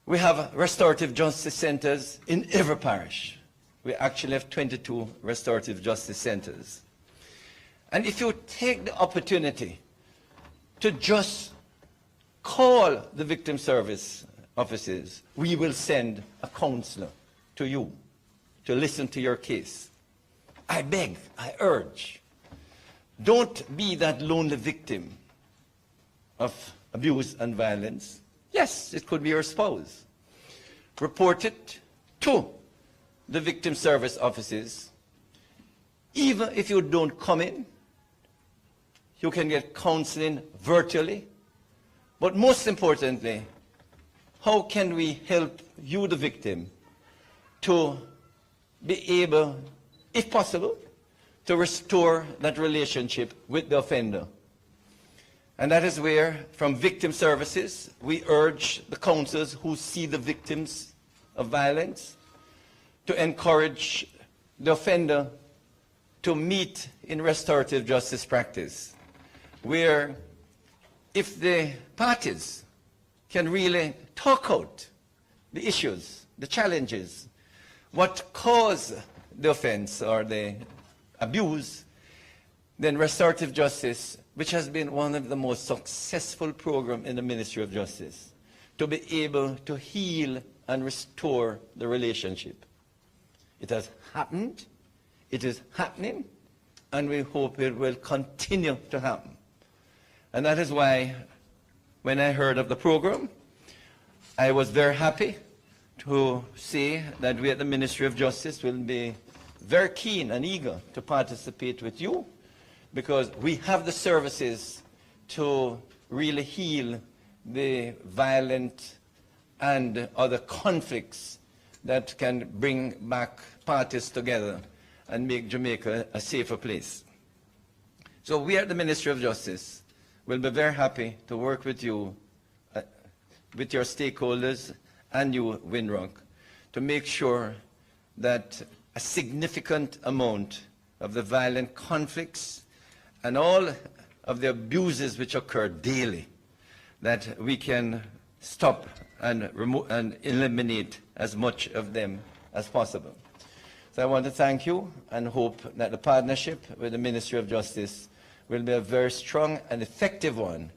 We have restorative justice centers in every parish. We actually have 22 restorative justice centers. And if you take the opportunity to just call the victim service offices, we will send a counselor to you to listen to your case. I beg, I urge, don't be that lonely victim of abuse and violence. Yes, it could be your spouse. Report it to the victim service offices. Even if you don't come in, you can get counseling virtually. But most importantly, how can we help you, the victim, to be able, if possible, to restore that relationship with the offender? And that is where, from victim services, we urge the counselors who see the victims of violence to encourage the offender to meet in restorative justice practice, where if the parties can really talk out the issues, the challenges, what caused the offense or the abuse, then restorative justice, which has been one of the most successful programs in the Ministry of Justice, to be able to heal and restore the relationship. It has happened, it is happening, and we hope it will continue to happen. And that is why, when I heard of the program, I was very happy to see that we at the Ministry of Justice will be very keen and eager to participate with you, because we have the services to really heal the violent and other conflicts that can bring back parties together and make Jamaica a safer place. So we at the Ministry of Justice will be very happy to work with you, with your stakeholders and you, Winrock, to make sure that a significant amount of the violent conflicts and all of the abuses which occur daily, that we can stop and remove and eliminate as much of them as possible. So I want to thank you and hope that the partnership with the Ministry of Justice will be a very strong and effective one,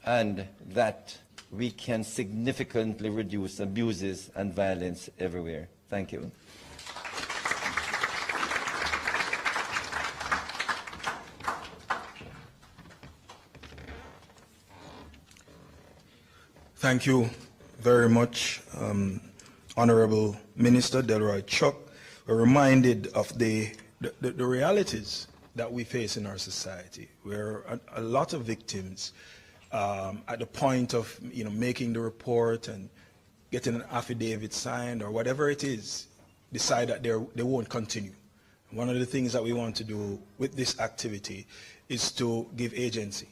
and that we can significantly reduce abuses and violence everywhere. Thank you. Thank you very much, Honorable Minister Delroy Chuck. We're reminded of the realities that we face in our society, where a lot of victims, at the point of making the report and getting an affidavit signed or whatever it is, decide that they won't continue. one of the things that we want to do with this activity is to give agency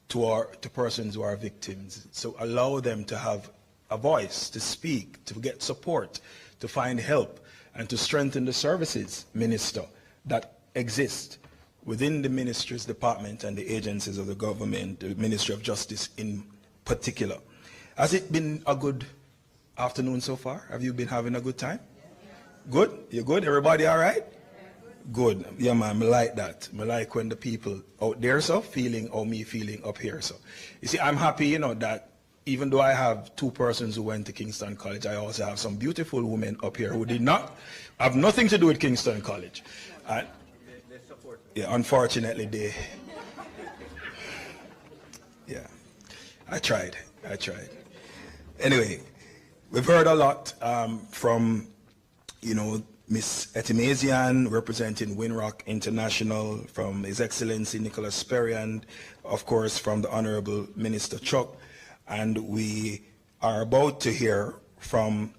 to persons who are victims, so allow them to have a voice, to speak, to get support, to find help, and to strengthen the services, Minister, that exist within the ministry's department and the agencies of the government, the Ministry of Justice in particular. Has it been a good afternoon so far? Have you been having a good time? Good? You good? Everybody all right? Good. Yeah, man, I like that. I like when the people out there so feeling or me feeling up here so. You see, I'm happy, you know, that even though I have two persons who went to Kingston College, I also have some beautiful women up here who did not have nothing to do with Kingston College. And, yeah, unfortunately, yeah, I tried. Anyway, we've heard a lot from, you know, Miss Etimesian representing Winrock International, from His Excellency Nicholas Perry, and of course from the Honorable Minister Chuck. And we are about to hear from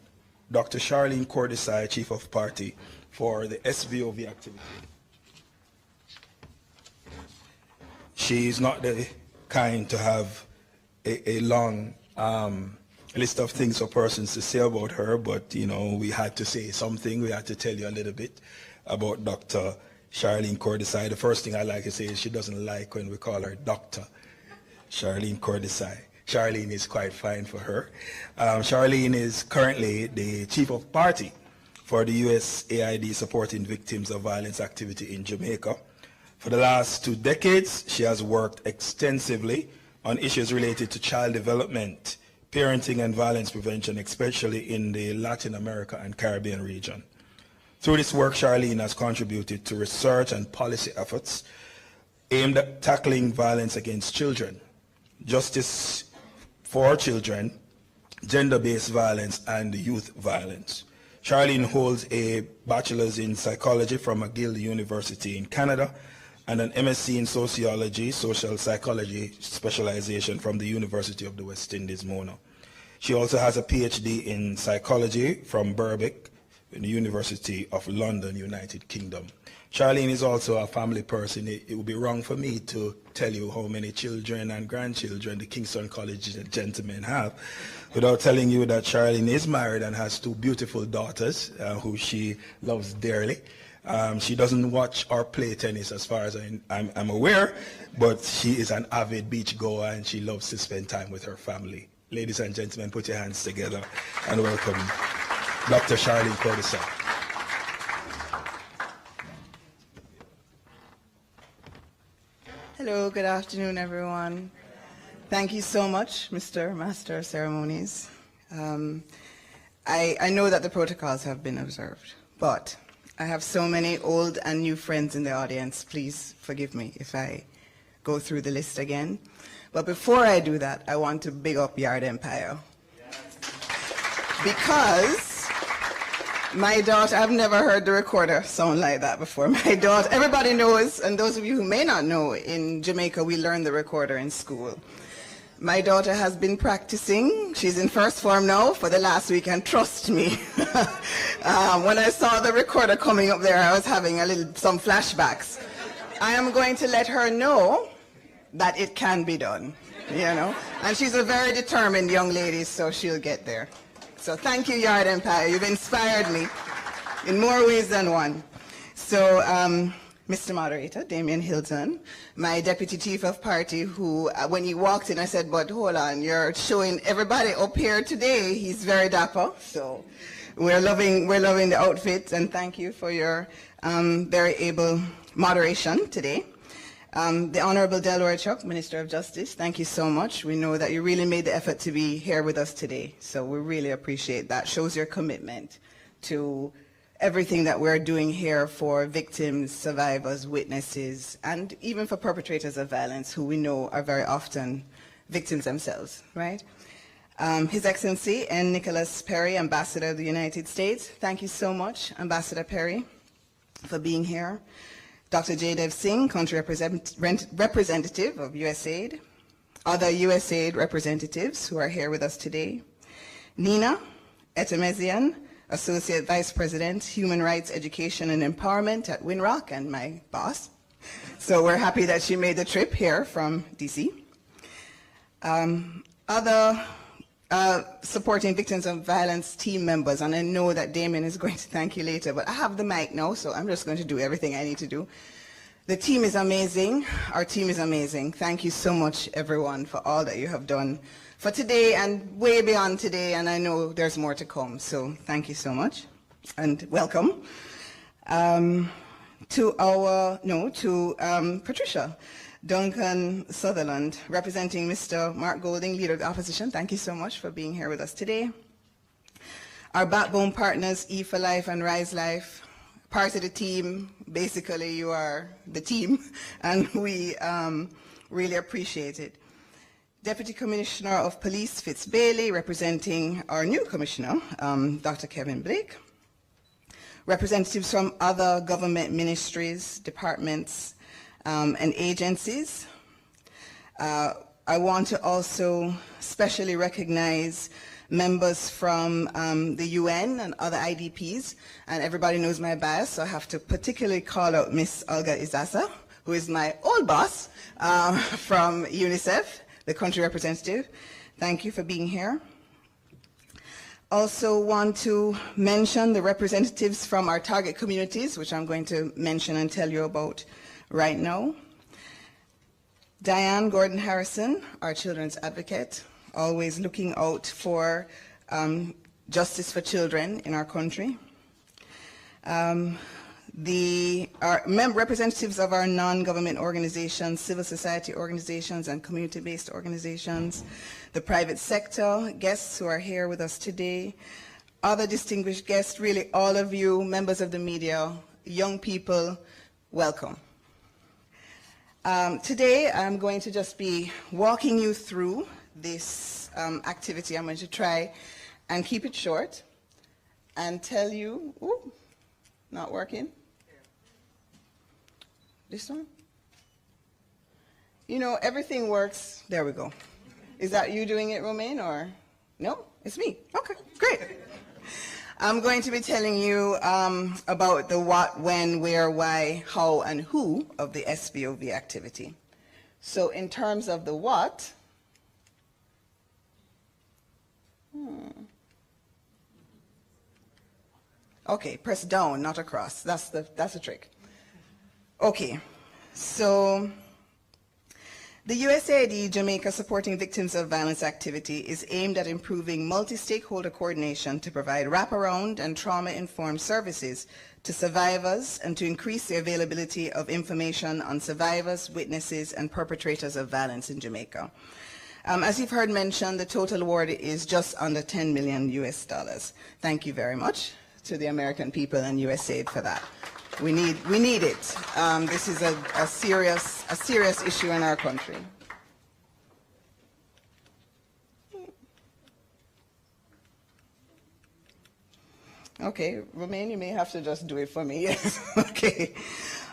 Dr. Charlene Cordesai, Chief of Party for the SVOV activity. She is not the kind to have a long list of things or persons to say about her, but you know, we had to say something. We had to tell you a little bit about Dr. Charlene Cordesai. The first thing I like to say is she doesn't like when we call her Dr. Charlene Cordesai. Charlene is quite fine for her. Charlene is currently the Chief of Party for the USAID supporting victims of violence activity in Jamaica. For the last 2 decades, she has worked extensively on issues related to child development, parenting and violence prevention, especially in the Latin America and Caribbean region. Through this work, Charlene has contributed to research and policy efforts aimed at tackling violence against children, justice for children, gender-based violence, and youth violence. Charlene holds a bachelor's in psychology from McGill University in Canada and an MSc in sociology, social psychology specialization from the University of the West Indies, Mona. She also has a PhD in psychology from Birkbeck in the University of London, United Kingdom. Charlene is also a family person. It would be wrong for me to tell you how many children and grandchildren the Kingston College gentlemen have without telling you that Charlene is married and has 2 beautiful daughters who she loves dearly. She doesn't watch or play tennis as far as I'm aware, but she is an avid beach goer and she loves to spend time with her family. Ladies and gentlemen, put your hands together and welcome Dr. Charlene Cordesai. Hello, good afternoon, everyone. Thank you so much, Mr. Master of Ceremonies. I know that the protocols have been observed, but I have so many old and new friends in the audience. Please forgive me if I go through the list again. But before I do that, I want to big up Yard Empire. Because my daughter, I've never heard the recorder sound like that before. My daughter, everybody knows, and those of you who may not know, in Jamaica we learn the recorder in school. My daughter has been practicing. She's in first form now for the last week, and trust me, when I saw the recorder coming up there, I was having some flashbacks. I am going to let her know that it can be done, you know. And she's a very determined young lady, so she'll get there. So thank you, Yard Empire. You've inspired me in more ways than one. So, Mr. Moderator, Damien Hilton, my Deputy Chief of Party, who, when he walked in, I said, but hold on, you're showing everybody up here today. He's very dapper, so we're loving the outfit, and thank you for your very able moderation today. The Honorable Delroy Chuck, Minister of Justice, thank you so much. We know that you really made the effort to be here with us today, so we really appreciate that. Shows your commitment to everything that we're doing here for victims, survivors, witnesses, and even for perpetrators of violence who we know are very often victims themselves, right? His Excellency N. Nicholas Perry, Ambassador of the United States, thank you so much, Ambassador Perry, for being here. Dr. J. Dev Singh, Country Representative of USAID, other USAID representatives who are here with us today, Nina Etemesian, Associate Vice President, Human Rights, Education and Empowerment at Winrock, and my boss. So we're happy that she made the trip here from DC. Other supporting victims of violence team members, and I know that Damien is going to thank you later, but I have the mic now, so I'm just going to do everything I need to do. The team is amazing. Our team is amazing. Thank you so much, everyone, for all that you have done for today and way beyond today, and I know there's more to come, so thank you so much, and welcome. To Patricia Duncan Sutherland, representing Mr. Mark Golding, Leader of the Opposition. Thank you so much for being here with us today. Our backbone partners, E for Life and Rise Life, part of the team. Basically, you are the team, and we really appreciate it. Deputy Commissioner of Police Fitz Bailey, representing our new Commissioner, Dr. Kevin Blake. Representatives from other government ministries, departments, and agencies. I want to also specially recognize members from the UN and other IDPs, and everybody knows my bias, so I have to particularly call out Miss Olga Izasa, who is my old boss from UNICEF, the country representative. Thank you for being here. Also want to mention the representatives from our target communities, which I'm going to mention and tell you about right now. Diane Gordon Harrison, our children's advocate, always looking out for justice for children in our country. Representatives of our non-government organizations, civil society organizations, and community-based organizations, the private sector, guests who are here with us today, other distinguished guests, really all of you, members of the media, young people, welcome. Today, I'm going to just be walking you through this activity. I'm going to try and keep it short and tell you, ooh, not working? This one? You know, everything works. There we go. Is that you doing it, Romaine, or? No, it's me. Okay, great. I'm going to be telling you about the what, when, where, why, how, and who of the SBOV activity. So in terms of the what, okay, press down, not across. That's the trick. Okay, so the USAID Jamaica Supporting Victims of Violence activity is aimed at improving multi-stakeholder coordination to provide wraparound and trauma-informed services to survivors and to increase the availability of information on survivors, witnesses, and perpetrators of violence in Jamaica. As you've heard mentioned, the total award is just under $10 million US. Thank you very much to the American people and USAID for that. We need it. This is a serious issue in our country. Okay, Romaine, you may have to just do it for me. Yes. Okay.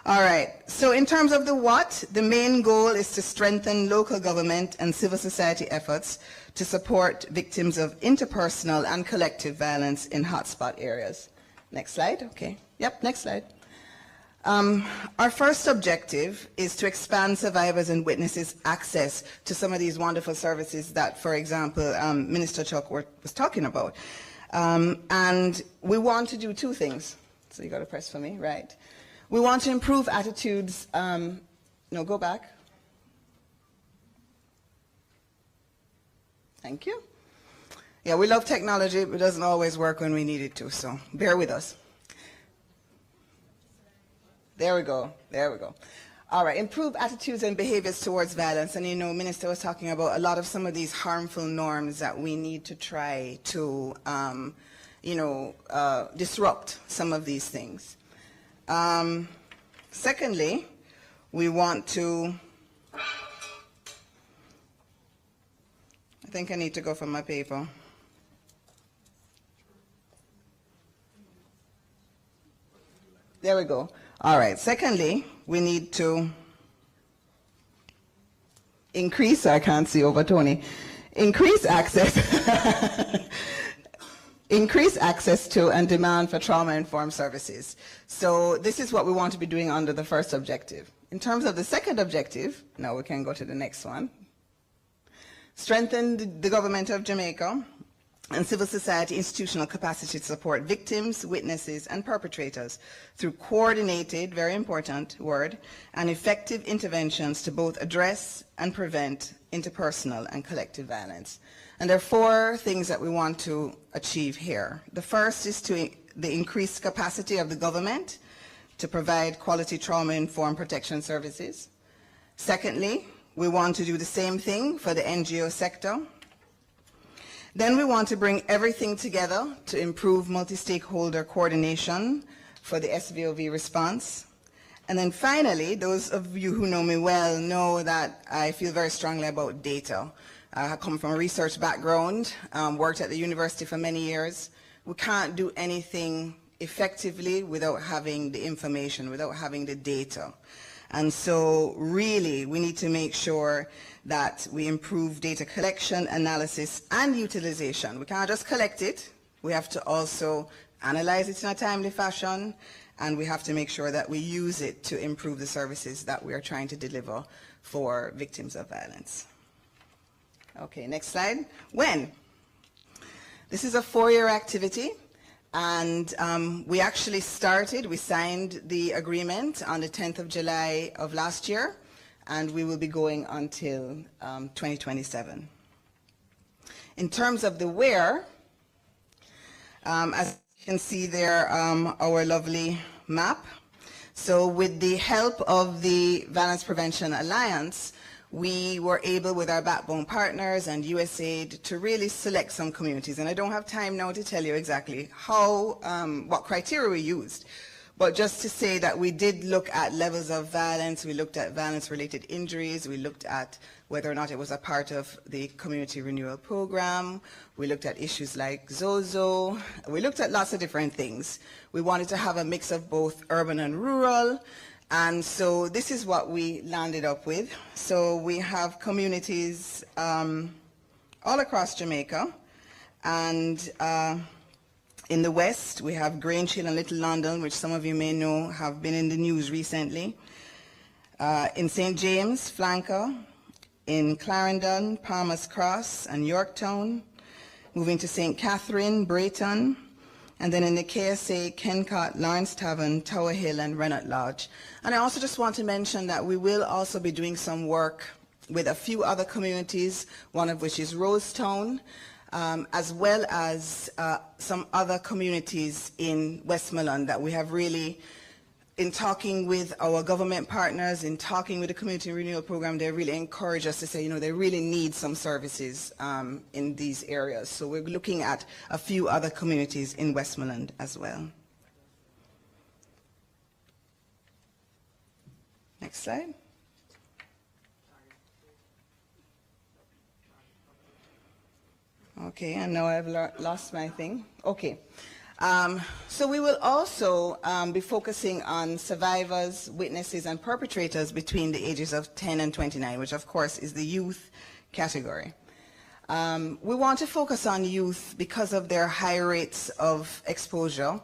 All right. So in terms of the what, the main goal is to strengthen local government and civil society efforts to support victims of interpersonal and collective violence in hotspot areas. Next slide. Okay. Yep, next slide. Our first objective is to expand survivors and witnesses' access to some of these wonderful services that, for example, Minister Chuck was talking about. And we want to do two things. So you got to press for me, right? We want to improve attitudes. No, go back. Thank you. Yeah, we love technology, but it doesn't always work when we need it to, so bear with us. There we go. There we go. All right. Improve attitudes and behaviors towards violence. And, you know, Minister was talking about a lot of some of these harmful norms that we need to try to, disrupt some of these things. Secondly, we want to, I think I need to go for my paper. There we go. All right. Secondly, we need to increase, I can't see over Tony, increase access. increase access to and demand for trauma-informed services. So this is what we want to be doing under the first objective. In terms of the second objective, now we can go to the next one. Strengthen the government of Jamaica and civil society institutional capacity to support victims, witnesses, and perpetrators through coordinated, very important word, and effective interventions to both address and prevent interpersonal and collective violence. And there are four things that we want to achieve here. The first is the increased capacity of the government to provide quality trauma-informed protection services. Secondly, we want to do the same thing for the NGO sector. Then we want to bring everything together to improve multi-stakeholder coordination for the SVOV response. And then finally, those of you who know me well know that I feel very strongly about data. I come from a research background, worked at the university for many years. We can't do anything effectively without having the information, without having the data. And so really we need to make sure that we improve data collection, analysis, and utilization. We can't just collect it. We have to also analyze it in a timely fashion, and we have to make sure that we use it to improve the services that we are trying to deliver for victims of violence. Okay, next slide. When? This is a 4-year activity, and we actually we signed the agreement on the 10th of July of last year, and we will be going until 2027. In terms of the where, as you can see there, our lovely map. So with the help of the Violence Prevention Alliance, we were able, with our backbone partners and USAID, to really select some communities. And I don't have time now to tell you exactly how, what criteria we used. But just to say that we did look at levels of violence, we looked at violence-related injuries, we looked at whether or not it was a part of the community renewal program, we looked at issues like Zozo, we looked at lots of different things. We wanted to have a mix of both urban and rural, and so this is what we landed up with. So we have communities all across Jamaica, and in the west, we have Grange Hill and Little London, which some of you may know have been in the news recently. In St. James, Flanker, in Clarendon, Palmer's Cross, and Yorktown, moving to St. Catherine, Brayton, and then in the KSA, Kencott, Lawrence Tavern, Tower Hill, and Rennet Lodge. And I also just want to mention that we will also be doing some work with a few other communities, one of which is Rosetown, as well as some other communities in Westmoreland that we have really, in talking with our government partners, in talking with the Community Renewal Program, they really encourage us to say, you know, they really need some services in these areas. So we're looking at a few other communities in Westmoreland as well. Next slide. Okay, and now I've lost my thing. Okay. So we will also be focusing on survivors, witnesses, and perpetrators between the ages of 10 and 29, which of course is the youth category. We want to focus on youth because of their high rates of exposure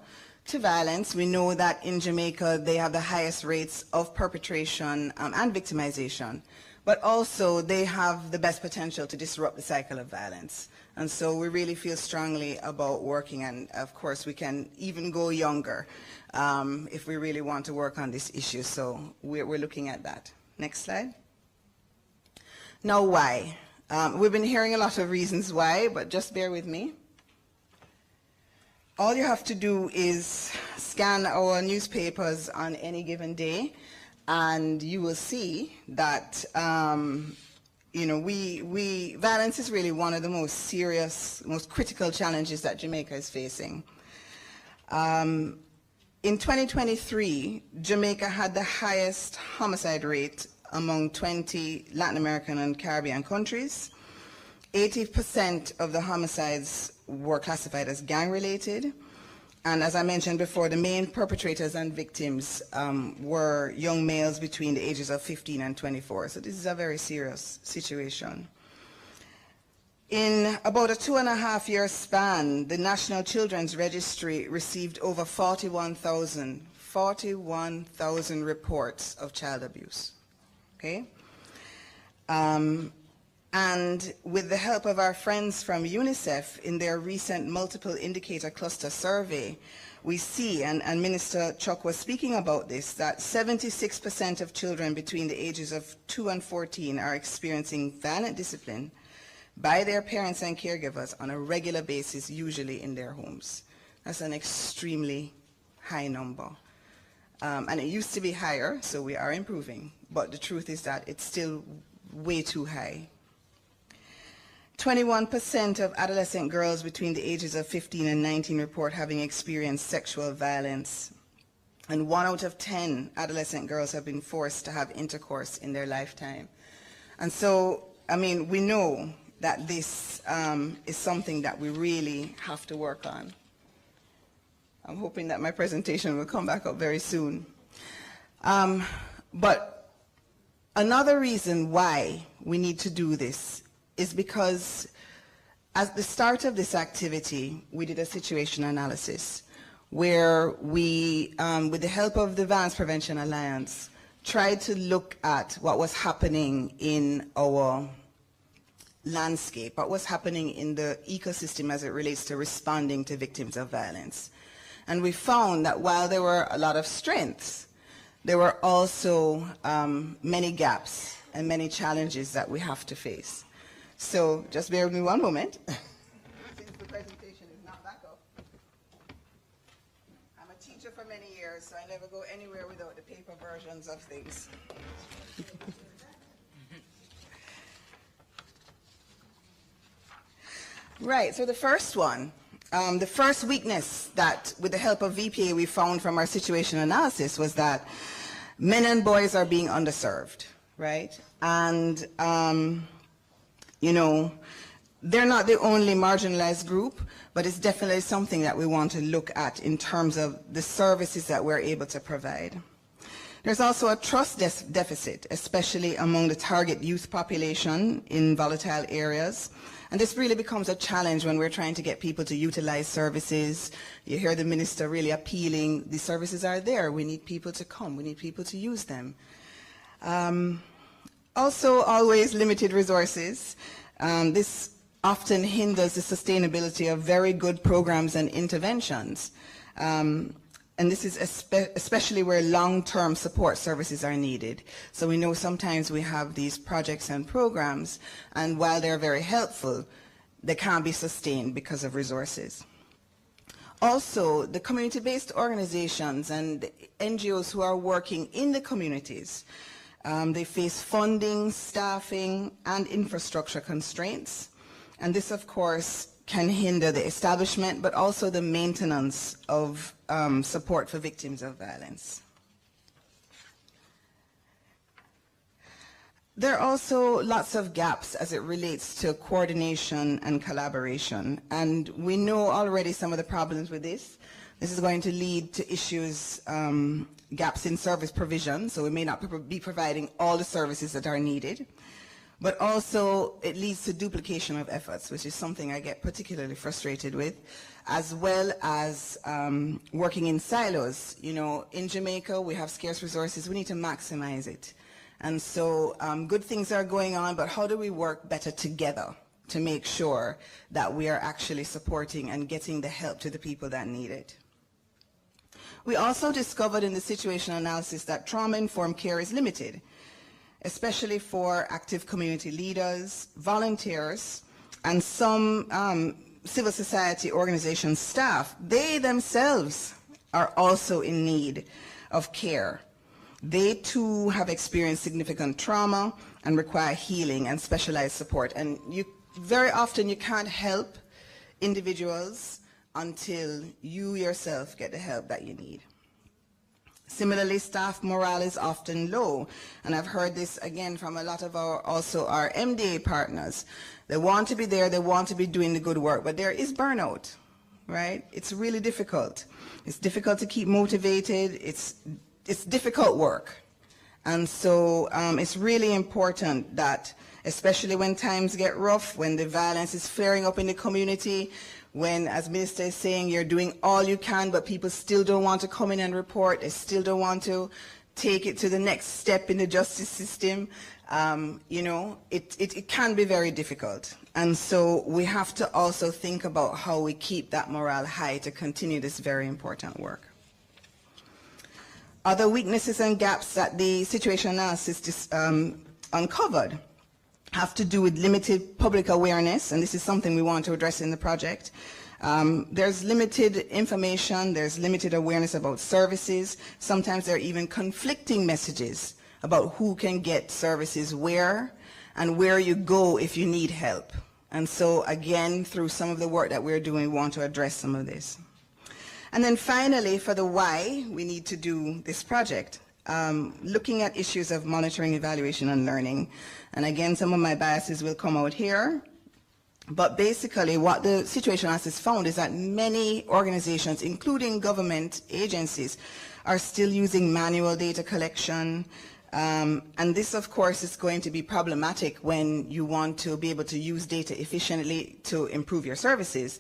to violence. We know that in Jamaica they have the highest rates of perpetration and victimization, but also they have the best potential to disrupt the cycle of violence. And so we really feel strongly about working, and of course we can even go younger if we really want to work on this issue. So we're looking at that. Next slide. Now why? We've been hearing a lot of reasons why, but just bear with me. All you have to do is scan our newspapers on any given day, and you will see that you know, violence is really one of the most serious, most critical challenges that Jamaica is facing. In 2023, Jamaica had the highest homicide rate among 20 Latin American and Caribbean countries. 80% of the homicides were classified as gang-related. And as I mentioned before, the main perpetrators and victims were young males between the ages of 15 and 24. So this is a very serious situation. In about a 2.5-year span, the National Children's Registry received over 41,000 reports of child abuse. Okay? And with the help of our friends from UNICEF in their recent multiple indicator cluster survey, we see, and Minister Chuck was speaking about this, that 76% of children between the ages of 2 and 14 are experiencing violent discipline by their parents and caregivers on a regular basis, usually in their homes. That's an extremely high number. And it used to be higher, so we are improving. But the truth is that it's still way too high. 21% of adolescent girls between the ages of 15 and 19 report having experienced sexual violence. And 1 out of 10 adolescent girls have been forced to have intercourse in their lifetime. And so, I mean, we know that this is something that we really have to work on. I'm hoping that my presentation will come back up very soon. But another reason why we need to do this is because at the start of this activity, we did a situation analysis where we, with the help of the Violence Prevention Alliance, tried to look at what was happening in our landscape, what was happening in the ecosystem as it relates to responding to victims of violence. And we found that while there were a lot of strengths, there were also many gaps and many challenges that we have to face. So just bear with me one moment. Since the presentation is not back up. I'm a teacher for many years, so I never go anywhere without the paper versions of things. Right, so the first one, the first weakness that, with the help of VPA, we found from our situation analysis was that men and boys are being underserved, right? And, you know, they're not the only marginalized group, but it's definitely something that we want to look at in terms of the services that we're able to provide. There's also a trust deficit, especially among the target youth population in volatile areas. And this really becomes a challenge when we're trying to get people to utilize services. You hear the minister really appealing, the services are there, we need people to come, we need people to use them. Also, always limited resources. This often hinders the sustainability of very good programs and interventions. And this is especially where long-term support services are needed. So we know sometimes we have these projects and programs, and while they're very helpful, they can't be sustained because of resources. Also, the community-based organizations and NGOs who are working in the communities, they face funding, staffing, and infrastructure constraints. And this, of course, can hinder the establishment, but also the maintenance of support for victims of violence. There are also lots of gaps as it relates to coordination and collaboration, and we know already some of the problems with this. This is going to lead to issues, gaps in service provision, so we may not be providing all the services that are needed. But also it leads to duplication of efforts, which is something I get particularly frustrated with, as well as working in silos. You know, in Jamaica we have scarce resources, we need to maximize it. And so good things are going on, but how do we work better together to make sure that we are actually supporting and getting the help to the people that need it? We also discovered in the situation analysis that trauma-informed care is limited, especially for active community leaders, volunteers, and some civil society organization staff. They themselves are also in need of care. They too have experienced significant trauma and require healing and specialized support. And very often you can't help individuals until you yourself get the help that you need. Similarly, staff morale is often low, and I've heard this again from a lot of our MDA partners. They want to be there, they want to be doing the good work, but there is burnout, right? It's really difficult. It's difficult to keep motivated, it's difficult work. And so it's really important that, especially when times get rough, when the violence is flaring up in the community, when, as Minister is saying, you're doing all you can, but people still don't want to come in and report, they still don't want to take it to the next step in the justice system. You know, it can be very difficult. And so we have to also think about how we keep that morale high to continue this very important work. Other weaknesses and gaps that the situation analysis uncovered have to do with limited public awareness, and this is something we want to address in the project. There's limited information, there's limited awareness about services. Sometimes there are even conflicting messages about who can get services where and where you go if you need help. And so again, through some of the work that we're doing, we want to address some of this. And then finally, for the why we need to do this project, looking at issues of monitoring, evaluation, and learning. And again, some of my biases will come out here. But basically, what the situation analysis found is that many organizations, including government agencies, are still using manual data collection. And this, of course, is going to be problematic when you want to be able to use data efficiently to improve your services.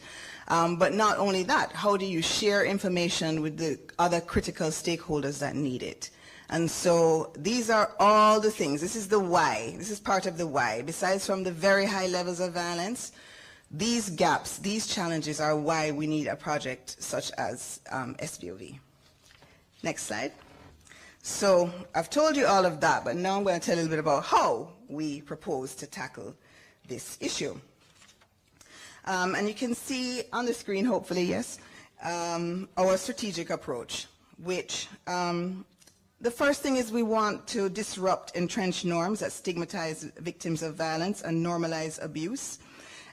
But not only that, how do you share information with the other critical stakeholders that need it? And so these are all the things. This is the why. This is part of the why. Besides from the very high levels of violence, these gaps, these challenges are why we need a project such as SBOV. Next slide. So I've told you all of that, but now I'm going to tell you a little bit about how we propose to tackle this issue. And you can see on the screen, hopefully, yes, our strategic approach, which the first thing is we want to disrupt entrenched norms that stigmatize victims of violence and normalize abuse,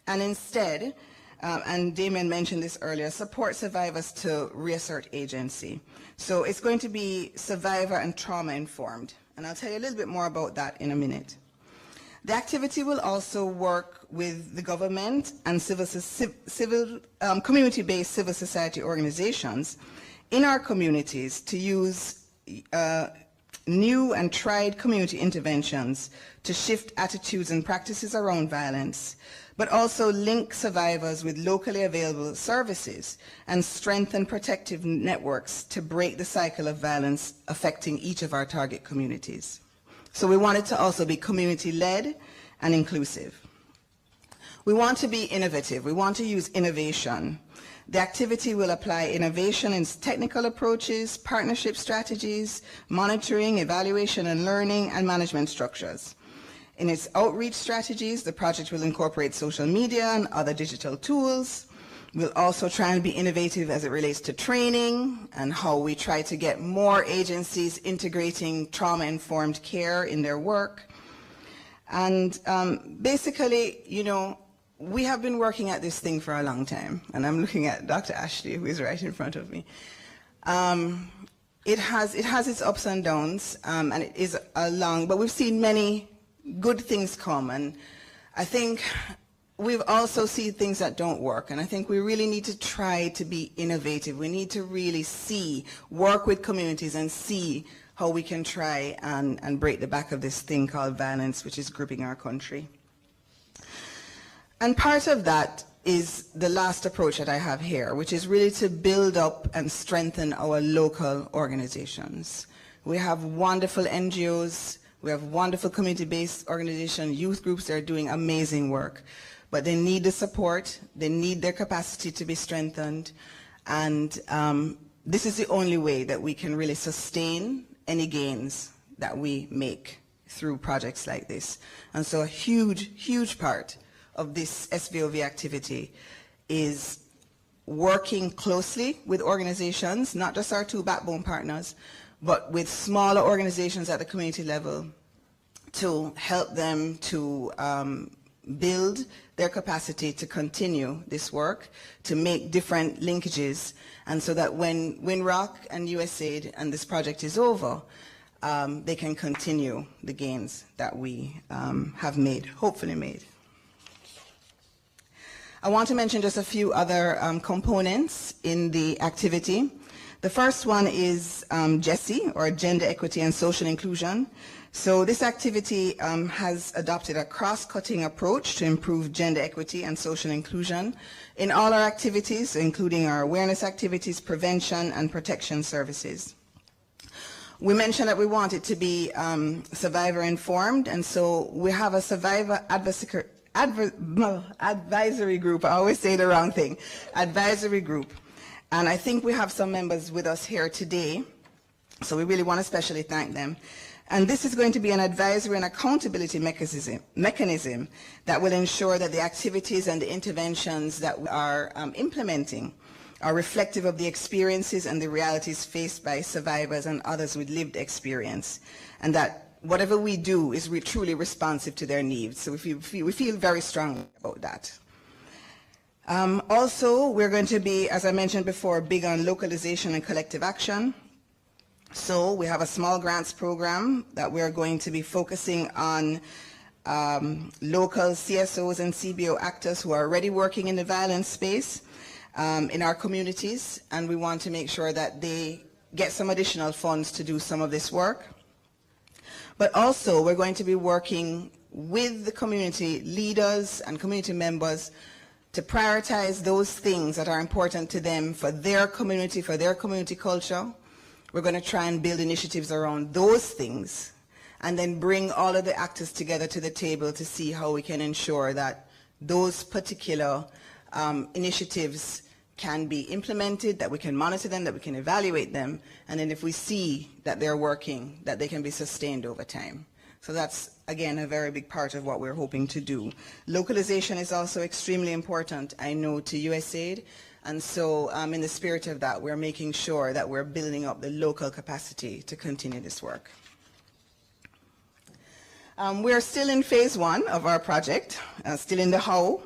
and instead, and Damien mentioned this earlier, support survivors to reassert agency. So it's going to be survivor and trauma informed, and I'll tell you a little bit more about that in a minute. The activity will also work with the government and community-based civil society organizations in our communities to use new and tried community interventions to shift attitudes and practices around violence, but also link survivors with locally available services and strengthen protective networks to break the cycle of violence affecting each of our target communities. So we want it to also be community-led and inclusive. We want to be innovative. We want to use innovation. The activity will apply innovation in technical approaches, partnership strategies, monitoring, evaluation and learning, and management structures. In its outreach strategies, the project will incorporate social media and other digital tools. We'll also try and be innovative as it relates to training and how we try to get more agencies integrating trauma-informed care in their work. And basically, you know, we have been working at this thing for a long time, and I'm looking at Dr. Ashley, who is right in front of me. It has its ups and downs, and it is a long, but we've seen many good things come, and I think we've also seen things that don't work, and I think we really need to try to be innovative. We need to really work with communities and see how we can try and break the back of this thing called violence, which is gripping our country. And part of that is the last approach that I have here, which is really to build up and strengthen our local organizations. We have wonderful NGOs, we have wonderful community-based organizations, youth groups that are doing amazing work, but they need the support, they need their capacity to be strengthened, and this is the only way that we can really sustain any gains that we make through projects like this. And so a huge, huge part of this SBOV activity is working closely with organizations, not just our two backbone partners, but with smaller organizations at the community level to help them to build their capacity to continue this work, to make different linkages, and so that when WinRock and USAID and this project is over, they can continue the gains that we have made, hopefully made. I want to mention just a few other components in the activity. The first one is GESI, or Gender Equity and Social Inclusion. So this activity has adopted a cross-cutting approach to improve gender equity and social inclusion in all our activities, including our awareness activities, prevention, and protection services. We mentioned that we want it to be survivor-informed, and so we have a survivor advisory group. I always say the wrong thing. Advisory group. And I think we have some members with us here today, so we really want to especially thank them. And this is going to be an advisory and accountability mechanism that will ensure that the activities and the interventions that we are implementing are reflective of the experiences and the realities faced by survivors and others with lived experience, and that whatever we do is truly responsive to their needs. So we feel very strongly about that. Also, we're going to be, as I mentioned before, big on localization and collective action. So we have a small grants program that we're going to be focusing on local CSOs and CBO actors who are already working in the violence space in our communities, and we want to make sure that they get some additional funds to do some of this work. But also, we're going to be working with the community leaders and community members to prioritize those things that are important to them for their community culture. We're going to try and build initiatives around those things and then bring all of the actors together to the table to see how we can ensure that those particular initiatives can be implemented, that we can monitor them, that we can evaluate them, and then if we see that they're working, that they can be sustained over time. So that's, again, a very big part of what we're hoping to do. Localization is also extremely important, I know, to USAID. And so in the spirit of that, we're making sure that we're building up the local capacity to continue this work. We're still in phase 1 of our project, still in the how.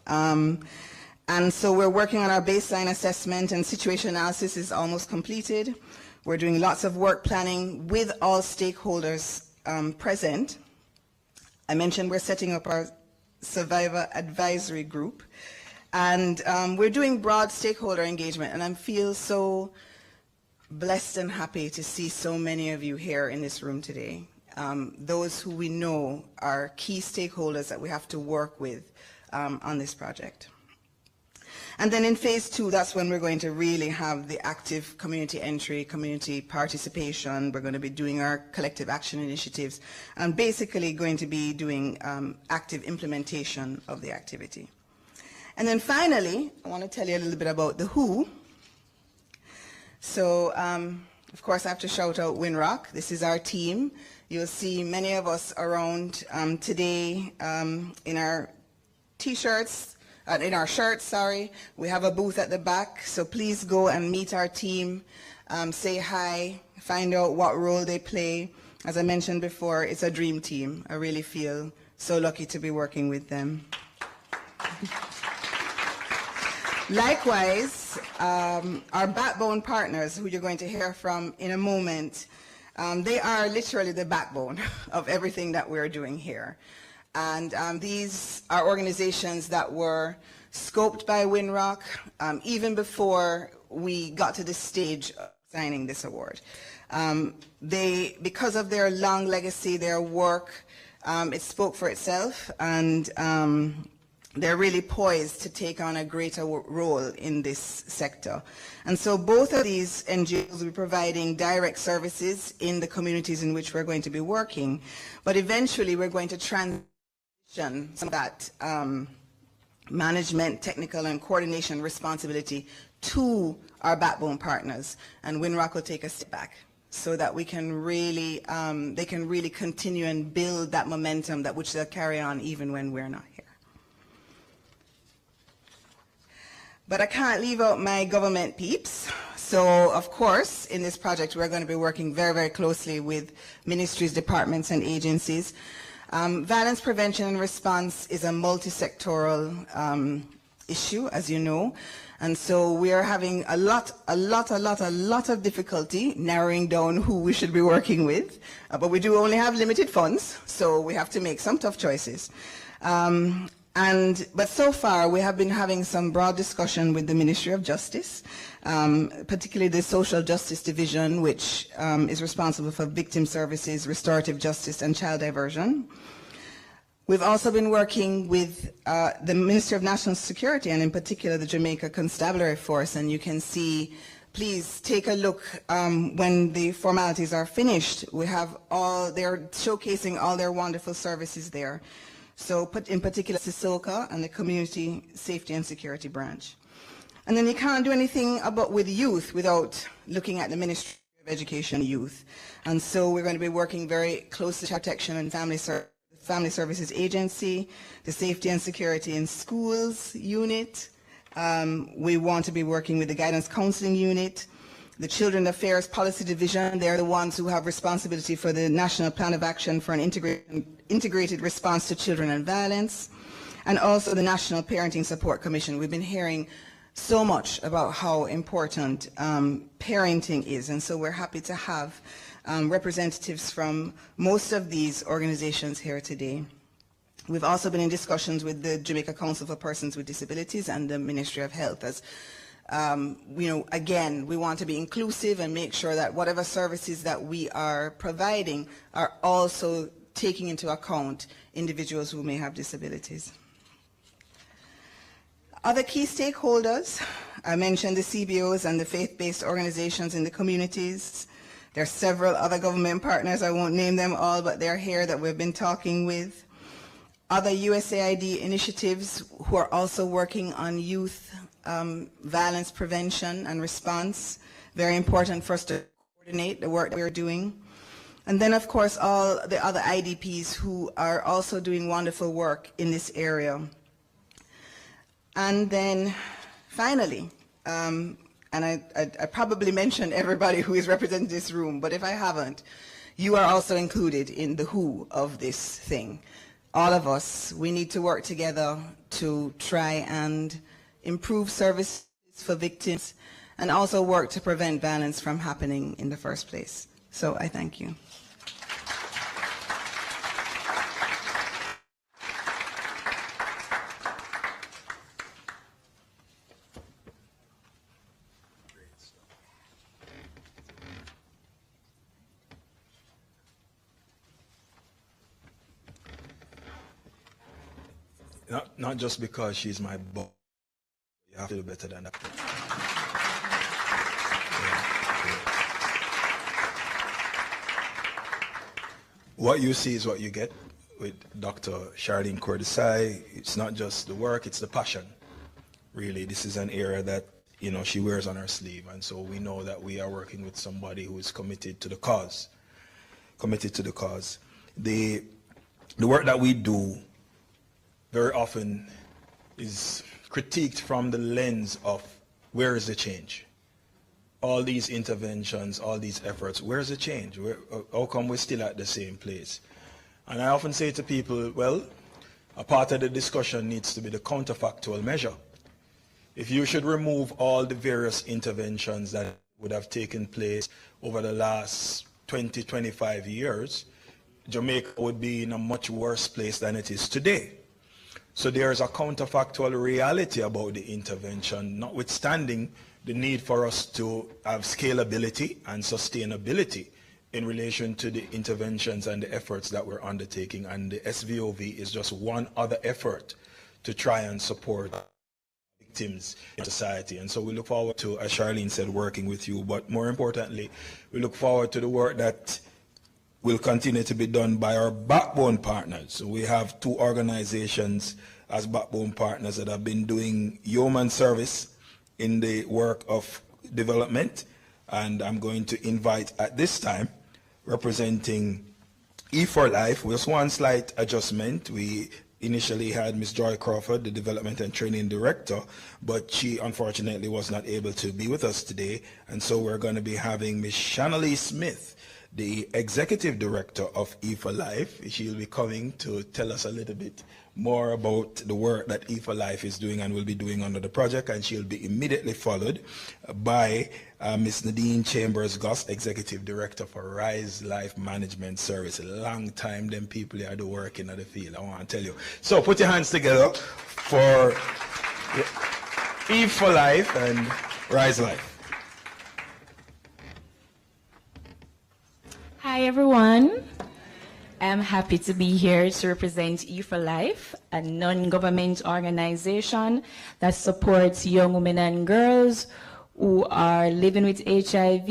And so we're working on our baseline assessment, and situation analysis is almost completed. We're doing lots of work planning with all stakeholders present. I mentioned we're setting up our survivor advisory group, and we're doing broad stakeholder engagement, and I feel so blessed and happy to see so many of you here in this room today. Those who we know are key stakeholders that we have to work with on this project. And then in phase 2, that's when we're going to really have the active community entry, community participation. We're going to be doing our collective action initiatives and basically going to be doing active implementation of the activity. And then finally, I want to tell you a little bit about the who. So, of course, I have to shout out Winrock. This is our team. You'll see many of us around today in our T-shirts, in our shirts, sorry. We have a booth at the back, so please go and meet our team, say hi, find out what role they play. As I mentioned before, it's a dream team. I really feel so lucky to be working with them. Likewise, our backbone partners, who you're going to hear from in a moment, they are literally the backbone of everything that we're doing here. And these are organizations that were scoped by Winrock even before we got to this stage of signing this award. Because of their long legacy, their work, it spoke for itself, and they're really poised to take on a greater role in this sector. And so both of these NGOs will be providing direct services in the communities in which we're going to be working, but eventually we're going to transition some of that management, technical, and coordination responsibility to our backbone partners, and Winrock will take a step back so that we can really, they can really continue and build that momentum that which they'll carry on even when we're not here. But I can't leave out my government peeps. So, of course, in this project, we're going to be working very, very closely with ministries, departments, and agencies. Violence prevention and response is a multi-sectoral issue, as you know. And so we are having a lot of difficulty narrowing down who we should be working with. But we do only have limited funds, so we have to make some tough choices. But so far, we have been having some broad discussion with the Ministry of Justice, particularly the Social Justice Division, which is responsible for victim services, restorative justice, and child diversion. We've also been working with the Ministry of National Security, and in particular the Jamaica Constabulary Force, and you can see, please take a look when the formalities are finished. We have they're showcasing all their wonderful services there. So in particular, Sissoko and the Community Safety and Security Branch. And then you can't do anything with youth without looking at the Ministry of Education and Youth. And so we're going to be working very closely with Protection and Family Services Agency, the Safety and Security in Schools Unit. We want to be working with the Guidance Counseling Unit, the Children Affairs Policy Division. They're the ones who have responsibility for the National Plan of Action for an integrated response to children and violence, and also the National Parenting Support Commission. We've been hearing so much about how important parenting is, and so we're happy to have representatives from most of these organizations here today. We've also been in discussions with the Jamaica Council for Persons with Disabilities and the Ministry of Health. As again, we want to be inclusive and make sure that whatever services that we are providing are also taking into account individuals who may have disabilities. Other key stakeholders, I mentioned the CBOs and the faith-based organizations in the communities. There are several other government partners, I won't name them all, but they're here that we've been talking with. Other USAID initiatives who are also working on youth violence prevention and response. Very important for us to coordinate the work that we're doing. And then, of course, all the other IDPs who are also doing wonderful work in this area. And then, finally, and I probably mentioned everybody who is represented in this room, but if I haven't, you are also included in the who of this thing. All of us, we need to work together to try and improve services for victims and also work to prevent violence from happening in the first place. So I thank you. Not just because she's my boss, you have to do better than that. What you see is what you get with Dr. Charlene Cordesai. It's not just the work, it's the passion. Really, this is an area that, you know, she wears on her sleeve, and so we know that we are working with somebody who is committed to the cause. Committed to the cause. The work that we do very often is critiqued from the lens of where is the change? All these interventions, all these efforts, where's the change? How come we're still at the same place? And I often say to people, well, a part of the discussion needs to be the counterfactual measure. If you should remove all the various interventions that would have taken place over the last 20, 25 years, Jamaica would be in a much worse place than it is today. So there's a counterfactual reality about the intervention, notwithstanding the need for us to have scalability and sustainability in relation to the interventions and the efforts that we're undertaking. And the SVOV is just one other effort to try and support victims in society. And so we look forward to, as Charlene said, working with you, but more importantly, we look forward to the work that will continue to be done by our backbone partners. So we have two organizations as backbone partners that have been doing yeoman service in the work of development. And I'm going to invite at this time, representing E4Life, with one slight adjustment. We initially had Ms. Joy Crawford, the Development and Training Director, but she unfortunately was not able to be with us today. And so we're going to be having Ms. Shannalee Smith, the executive director of E4Life. She'll be coming to tell us a little bit more about the work that E4Life is doing and will be doing under the project, and she'll be immediately followed by Ms. Nadine Chambers-Goss, Executive Director for Rise Life Management Service. A long time them people here do work in the field, I want to tell you. So put your hands together for E4Life and Rise Life. Hi everyone. I'm happy to be here to represent E4Life, a non-government organization that supports young women and girls who are living with HIV,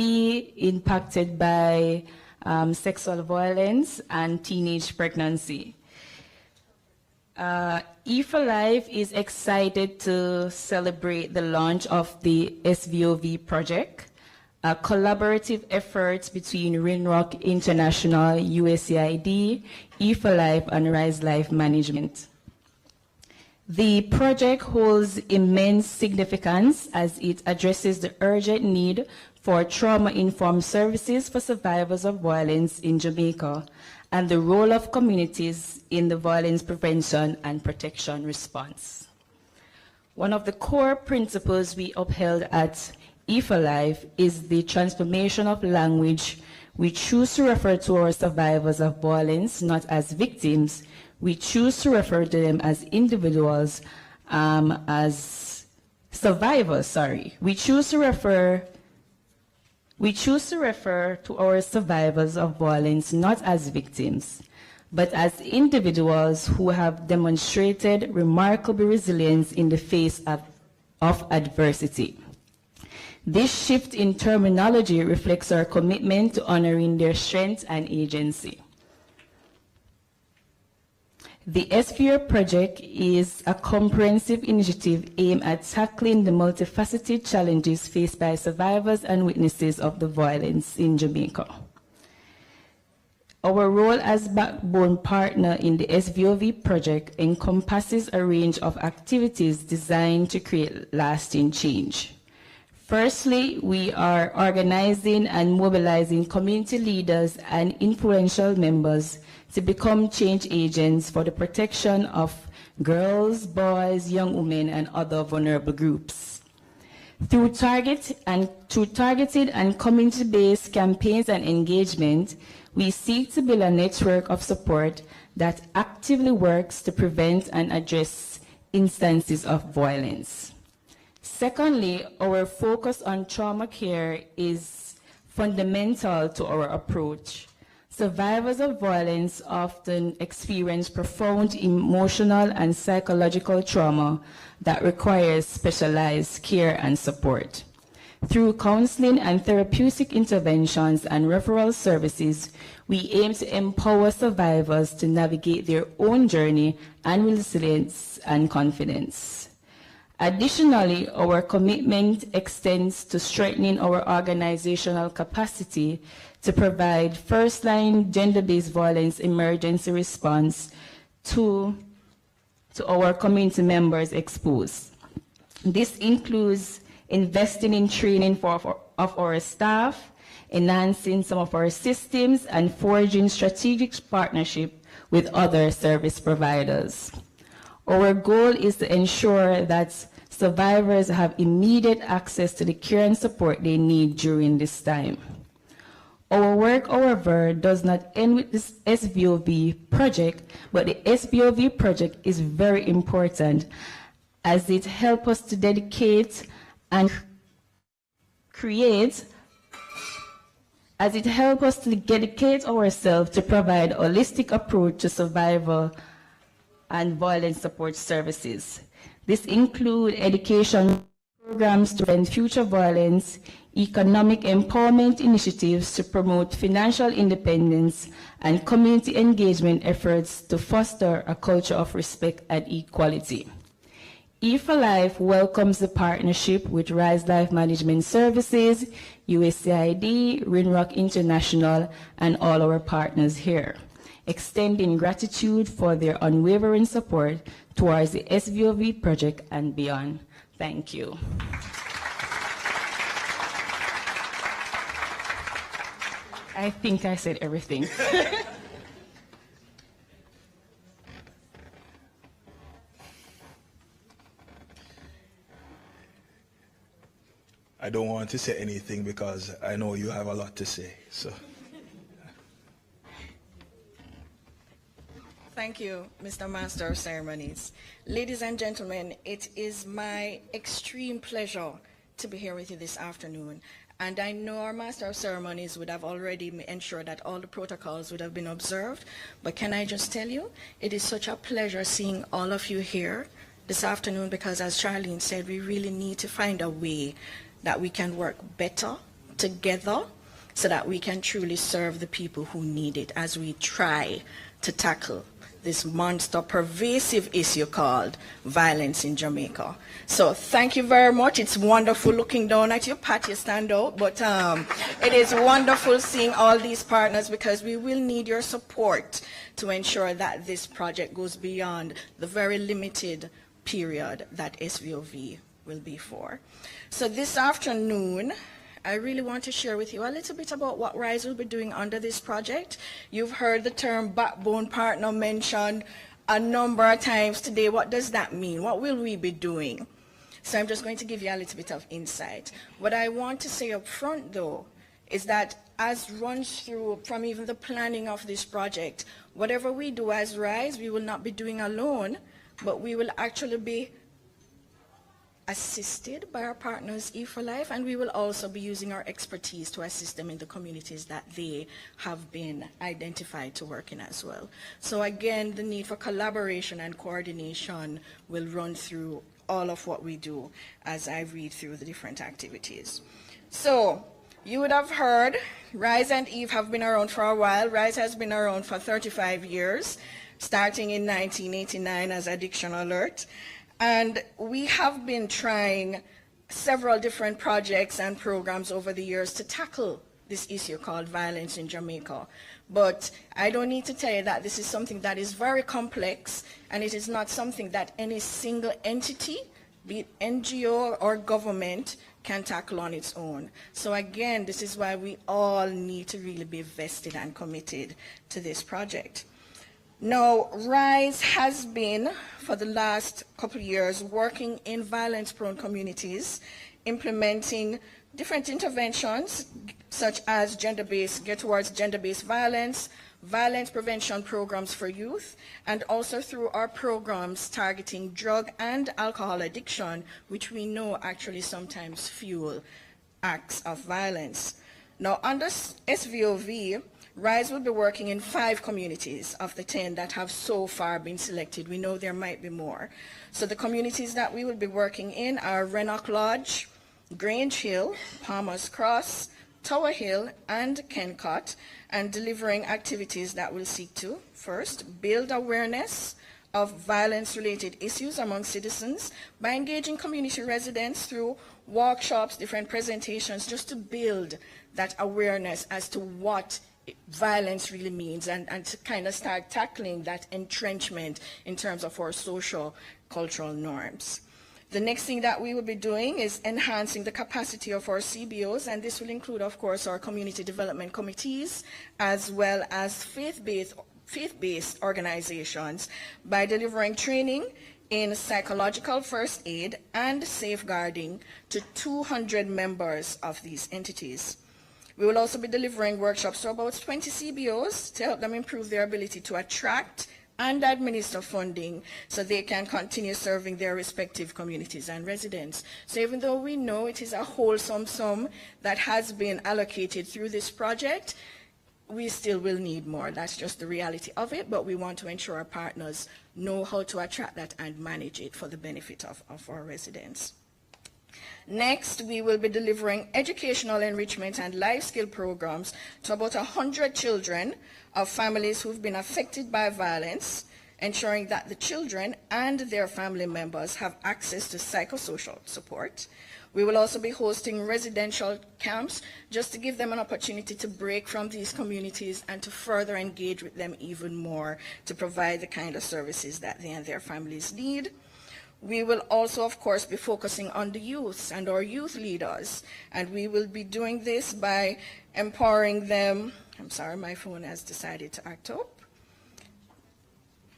impacted by sexual violence and teenage pregnancy. E4Life is excited to celebrate the launch of the SVOV project, a collaborative effort between Rinrock International, USAID, E4Life, and Rise Life Management. The project holds immense significance as it addresses the urgent need for trauma-informed services for survivors of violence in Jamaica and the role of communities in the violence prevention and protection response. One of the core principles we upheld at E4Life is the transformation of language. We choose to refer to our survivors of violence not as victims. We choose to refer to them as individuals, as survivors, We choose to refer to our survivors of violence not as victims, but as individuals who have demonstrated remarkable resilience in the face of adversity. This shift in terminology reflects our commitment to honoring their strength and agency. The SVO project is a comprehensive initiative aimed at tackling the multifaceted challenges faced by survivors and witnesses of the violence in Jamaica. Our role as backbone partner in the SVOV project encompasses a range of activities designed to create lasting change. Firstly, we are organizing and mobilizing community leaders and influential members to become change agents for the protection of girls, boys, young women, and other vulnerable groups. Through targeted and community-based campaigns and engagement, we seek to build a network of support that actively works to prevent and address instances of violence. Secondly, our focus on trauma care is fundamental to our approach. Survivors of violence often experience profound emotional and psychological trauma that requires specialized care and support. Through counseling and therapeutic interventions and referral services, we aim to empower survivors to navigate their own journey and resilience and confidence. Additionally, our commitment extends to strengthening our organizational capacity to provide first-line gender-based violence emergency response to our community members exposed. This includes investing in training of our staff, enhancing some of our systems, and forging strategic partnership with other service providers. Our goal is to ensure that survivors have immediate access to the care and support they need during this time. Our work, however, does not end with this SVOV project, but the SVOV project is very important as it helps us to dedicate and create, as it helps us to dedicate ourselves to provide a holistic approach to survival and violence support services. This includes education programs to prevent future violence, economic empowerment initiatives to promote financial independence, and community engagement efforts to foster a culture of respect and equality. E4Life welcomes the partnership with Rise Life Management Services, USAID, Rinrock International, and all our partners here, extending gratitude for their unwavering support towards the SVOV project and beyond. Thank you. I think I said everything. I don't want to say anything because I know you have a lot to say. So, Thank you, Mr. Master of Ceremonies. Ladies and gentlemen, it is my extreme pleasure to be here with you this afternoon. And I know our Master of Ceremonies would have already ensured that all the protocols would have been observed. But can I just tell you, it is such a pleasure seeing all of you here this afternoon, because as Charlene said, we really need to find a way that we can work better together so that we can truly serve the people who need it as we try to tackle this monster pervasive issue called violence in Jamaica. So thank you very much. It's wonderful looking down at you. Pat, you stand out, but it is wonderful seeing all these partners, because we will need your support to ensure that this project goes beyond the very limited period that SVOV will be for. So this afternoon, I really want to share with you a little bit about what RISE will be doing under this project. You've heard the term backbone partner mentioned a number of times today. What does that mean? What will we be doing? So I'm just going to give you a little bit of insight. What I want to say up front, though, is that as runs through from even the planning of this project, whatever we do as RISE, we will not be doing alone, but we will actually be assisted by our partners E4Life, and we will also be using our expertise to assist them in the communities that they have been identified to work in as well. So again, the need for collaboration and coordination will run through all of what we do as I read through the different activities. So you would have heard RISE and EVE have been around for a while. RISE has been around for 35 years, starting in 1989 as Addiction Alert. And we have been trying several different projects and programs over the years to tackle this issue called violence in Jamaica. But I don't need to tell you that this is something that is very complex, and it is not something that any single entity, be it NGO or government, can tackle on its own. So again, this is why we all need to really be vested and committed to this project. Now, RISE has been, for the last couple of years, working in violence-prone communities, implementing different interventions, such as Get Towards Gender-Based Violence, violence prevention programs for youth, and also through our programs targeting drug and alcohol addiction, which we know actually sometimes fuel acts of violence. Now, under SVOV, RISE will be working in 5 communities of the 10 that have so far been selected. We know there might be more. So the communities that we will be working in are Rennock Lodge, Grange Hill, Palmer's Cross, Tower Hill, and Kencott, and delivering activities that will seek to, first, build awareness of violence-related issues among citizens by engaging community residents through workshops, different presentations, just to build that awareness as to what violence really means, and to kind of start tackling that entrenchment in terms of our social cultural norms. The next thing that we will be doing is enhancing the capacity of our CBOs, and this will include, of course, our community development committees, as well as faith-based organizations, by delivering training in psychological first aid and safeguarding to 200 members of these entities. We will also be delivering workshops to about 20 CBOs to help them improve their ability to attract and administer funding so they can continue serving their respective communities and residents. So even though we know it is a wholesome sum that has been allocated through this project, we still will need more. That's just the reality of it, but we want to ensure our partners know how to attract that and manage it for the benefit of our residents. Next, we will be delivering educational enrichment and life skill programs to about 100 children of families who've been affected by violence, ensuring that the children and their family members have access to psychosocial support. We will also be hosting residential camps just to give them an opportunity to break from these communities and to further engage with them even more to provide the kind of services that they and their families need. We will also, of course, be focusing on the youths and our youth leaders, and we will be doing this by empowering them I'm sorry, my phone has decided to act up.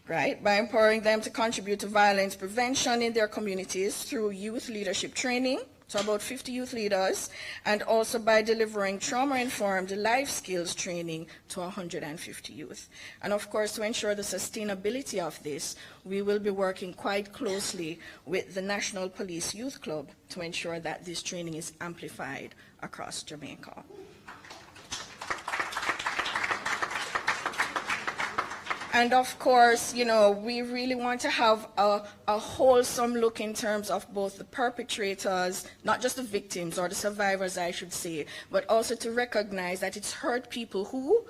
Right, by empowering them to contribute to violence prevention in their communities through youth leadership training, to about 50 youth leaders, and also by delivering trauma-informed life skills training to 150 youth. And of course, to ensure the sustainability of this, we will be working quite closely with the National Police Youth Club to ensure that this training is amplified across Jamaica. And of course, you know, we really want to have a wholesome look in terms of both the perpetrators, not just the victims or the survivors, I should say, but also to recognize that it's hurt people who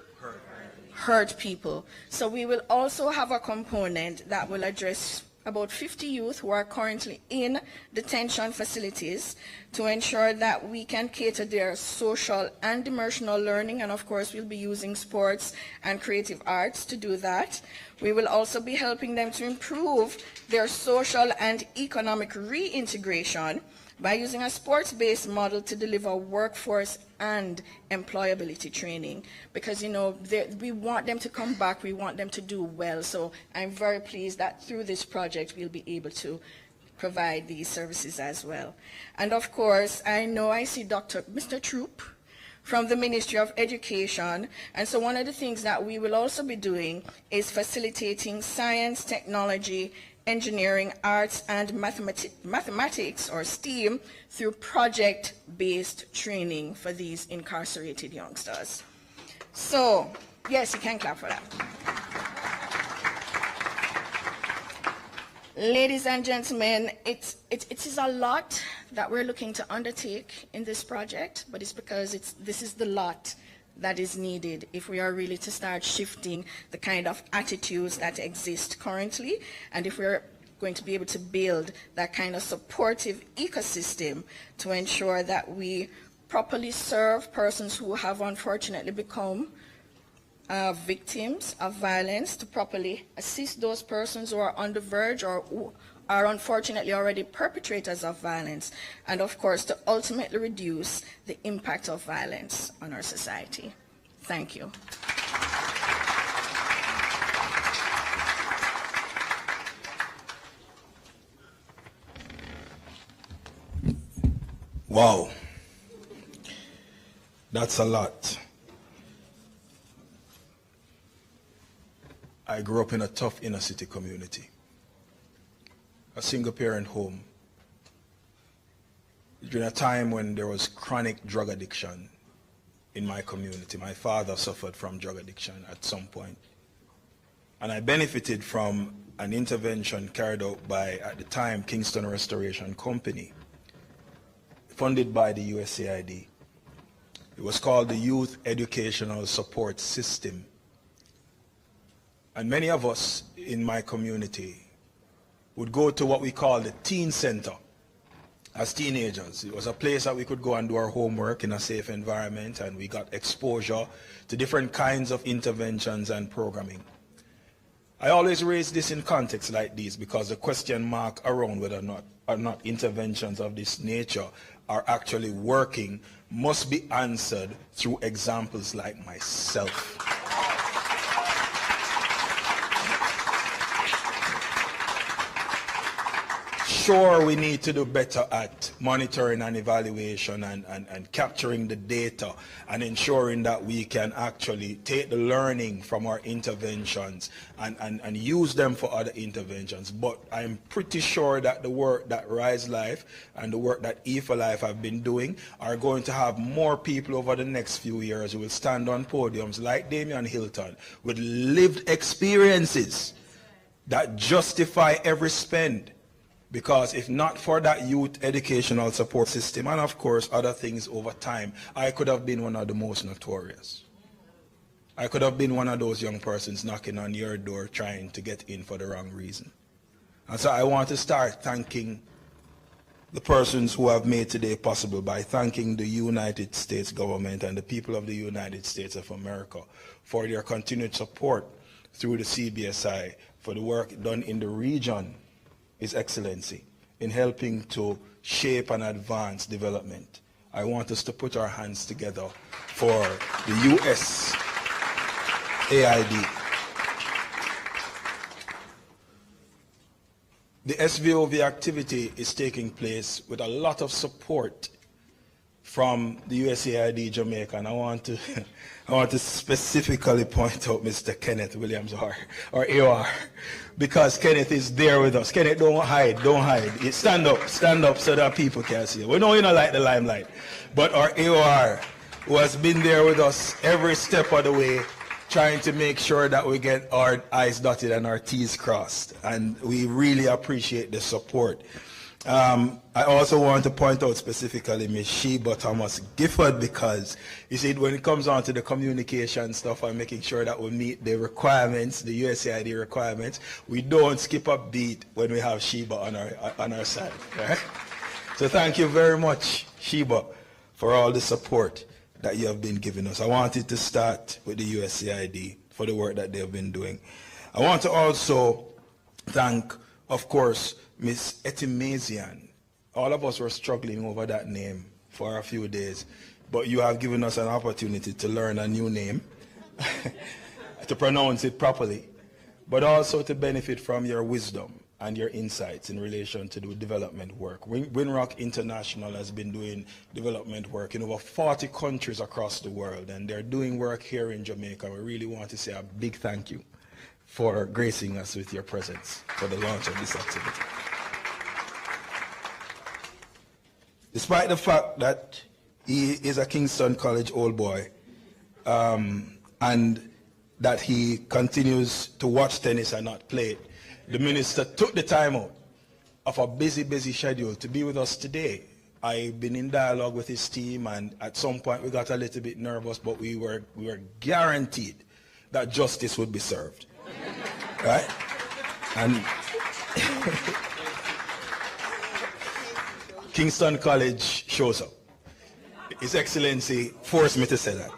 hurt people. So we will also have a component that will address about 50 youth who are currently in detention facilities to ensure that we can cater their social and emotional learning, and of course we'll be using sports and creative arts to do that. We will also be helping them to improve their social and economic reintegration by using a sports-based model to deliver workforce and employability training, because you know we want them to come back, we want them to do well. So I'm very pleased that through this project we'll be able to provide these services as well. And of course, I know I see Mr. Troop from the Ministry of Education, and so one of the things that we will also be doing is facilitating science, technology, engineering, arts, and mathematics, or STEAM, through project-based training for these incarcerated youngsters. So, yes, you can clap for that. Ladies and gentlemen, it is a lot that we're looking to undertake in this project, but it's because this is the lot that is needed if we are really to start shifting the kind of attitudes that exist currently, and if we're going to be able to build that kind of supportive ecosystem to ensure that we properly serve persons who have unfortunately become victims of violence, to properly assist those persons who are on the verge or who are unfortunately already perpetrators of violence, and of course to ultimately reduce the impact of violence on our society. Thank you. Wow, that's a lot. I grew up in a tough inner city community, a single parent home, during a time when there was chronic drug addiction in my community. My father suffered from drug addiction at some point, and I benefited from an intervention carried out by, at the time, Kingston Restoration Company, funded by the USAID. It was called the Youth Educational Support System. And many of us in my community would go to what we call the teen center as teenagers. It was a place that we could go and do our homework in a safe environment, and we got exposure to different kinds of interventions and programming. I always raise this in context like this because the question mark around whether or not interventions of this nature are actually working must be answered through examples like myself. Sure, we need to do better at monitoring and evaluation and capturing the data and ensuring that we can actually take the learning from our interventions and use them for other interventions. But I'm pretty sure that the work that Rise Life and the work that E for Life have been doing are going to have more people over the next few years who will stand on podiums like Damian Hilton with lived experiences that justify every spend. Because if not for that youth educational support system, and of course other things over time, I could have been one of the most notorious. I could have been one of those young persons knocking on your door trying to get in for the wrong reason. And so I want to start thanking the persons who have made today possible by thanking the United States government and the people of the United States of America for their continued support through the CBSI for the work done in the region. Is excellency in helping to shape and advance development. I want us to put our hands together for the U.S. USAID. The SVOV activity is taking place with a lot of support from the USAID Jamaica, and I want to specifically point out Mr. Kenneth Williams or AOR, because Kenneth is there with us. Kenneth, don't hide. You stand up so that people can see you. We know you don't like the limelight, but our AOR, who has been there with us every step of the way, trying to make sure that we get our I's dotted and our T's crossed, and we really appreciate the support. I also want to point out specifically Ms. Sheba Thomas Gifford, because you see, when it comes on to the communication stuff and making sure that we meet the requirements, the USAID requirements, we don't skip a beat when we have Sheba on our side. Right? So thank you very much, Sheba, for all the support that you have been giving us. I wanted to start with the USAID for the work that they have been doing. I want to also thank, of course, Miss Etimazian. All of us were struggling over that name for a few days, but you have given us an opportunity to learn a new name, to pronounce it properly, but also to benefit from your wisdom and your insights in relation to the development work. Winrock International has been doing development work in over 40 countries across the world, and they're doing work here in Jamaica. We really want to say a big thank you for gracing us with your presence for the launch of this activity. Despite the fact that he is a Kingston College old boy, and that he continues to watch tennis and not play it, the minister took the time out of a busy schedule to be with us today. I've been in dialogue with his team, and at some point we got a little bit nervous, but we were guaranteed that justice would be served. Right? And Kingston College shows up. His Excellency forced me to say that.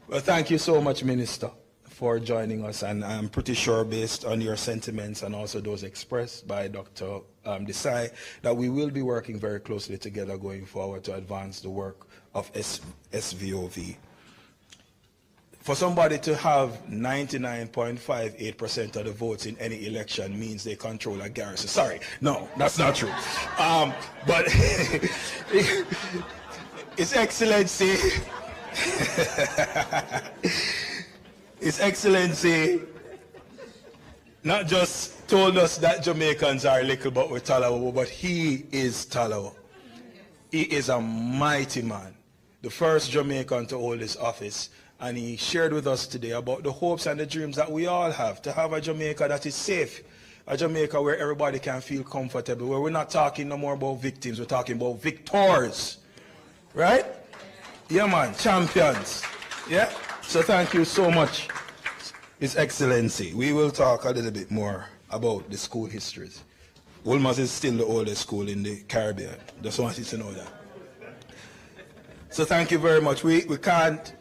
Well, thank you so much, Minister, for joining us, and I'm pretty sure, based on your sentiments and also those expressed by Dr. Desai, that we will be working very closely together going forward to advance the work of SVOV. For somebody to have 99.58% of the votes in any election means they control a garrison. Sorry, no, that's not true. But His Excellency, His Excellency not just told us that Jamaicans are little but we're Talawa, but he is Talawa. He is a mighty man, the first Jamaican to hold this office. And he shared with us today about the hopes and the dreams that we all have, to have a Jamaica that is safe, a Jamaica where everybody can feel comfortable, where we're not talking no more about victims, we're talking about victors. Right? Yeah, man, champions. Yeah? So thank you so much, His Excellency. We will talk a little bit more about the school histories. Wolmer's is still the oldest school in the Caribbean. Just want you to know that. So thank you very much. We can't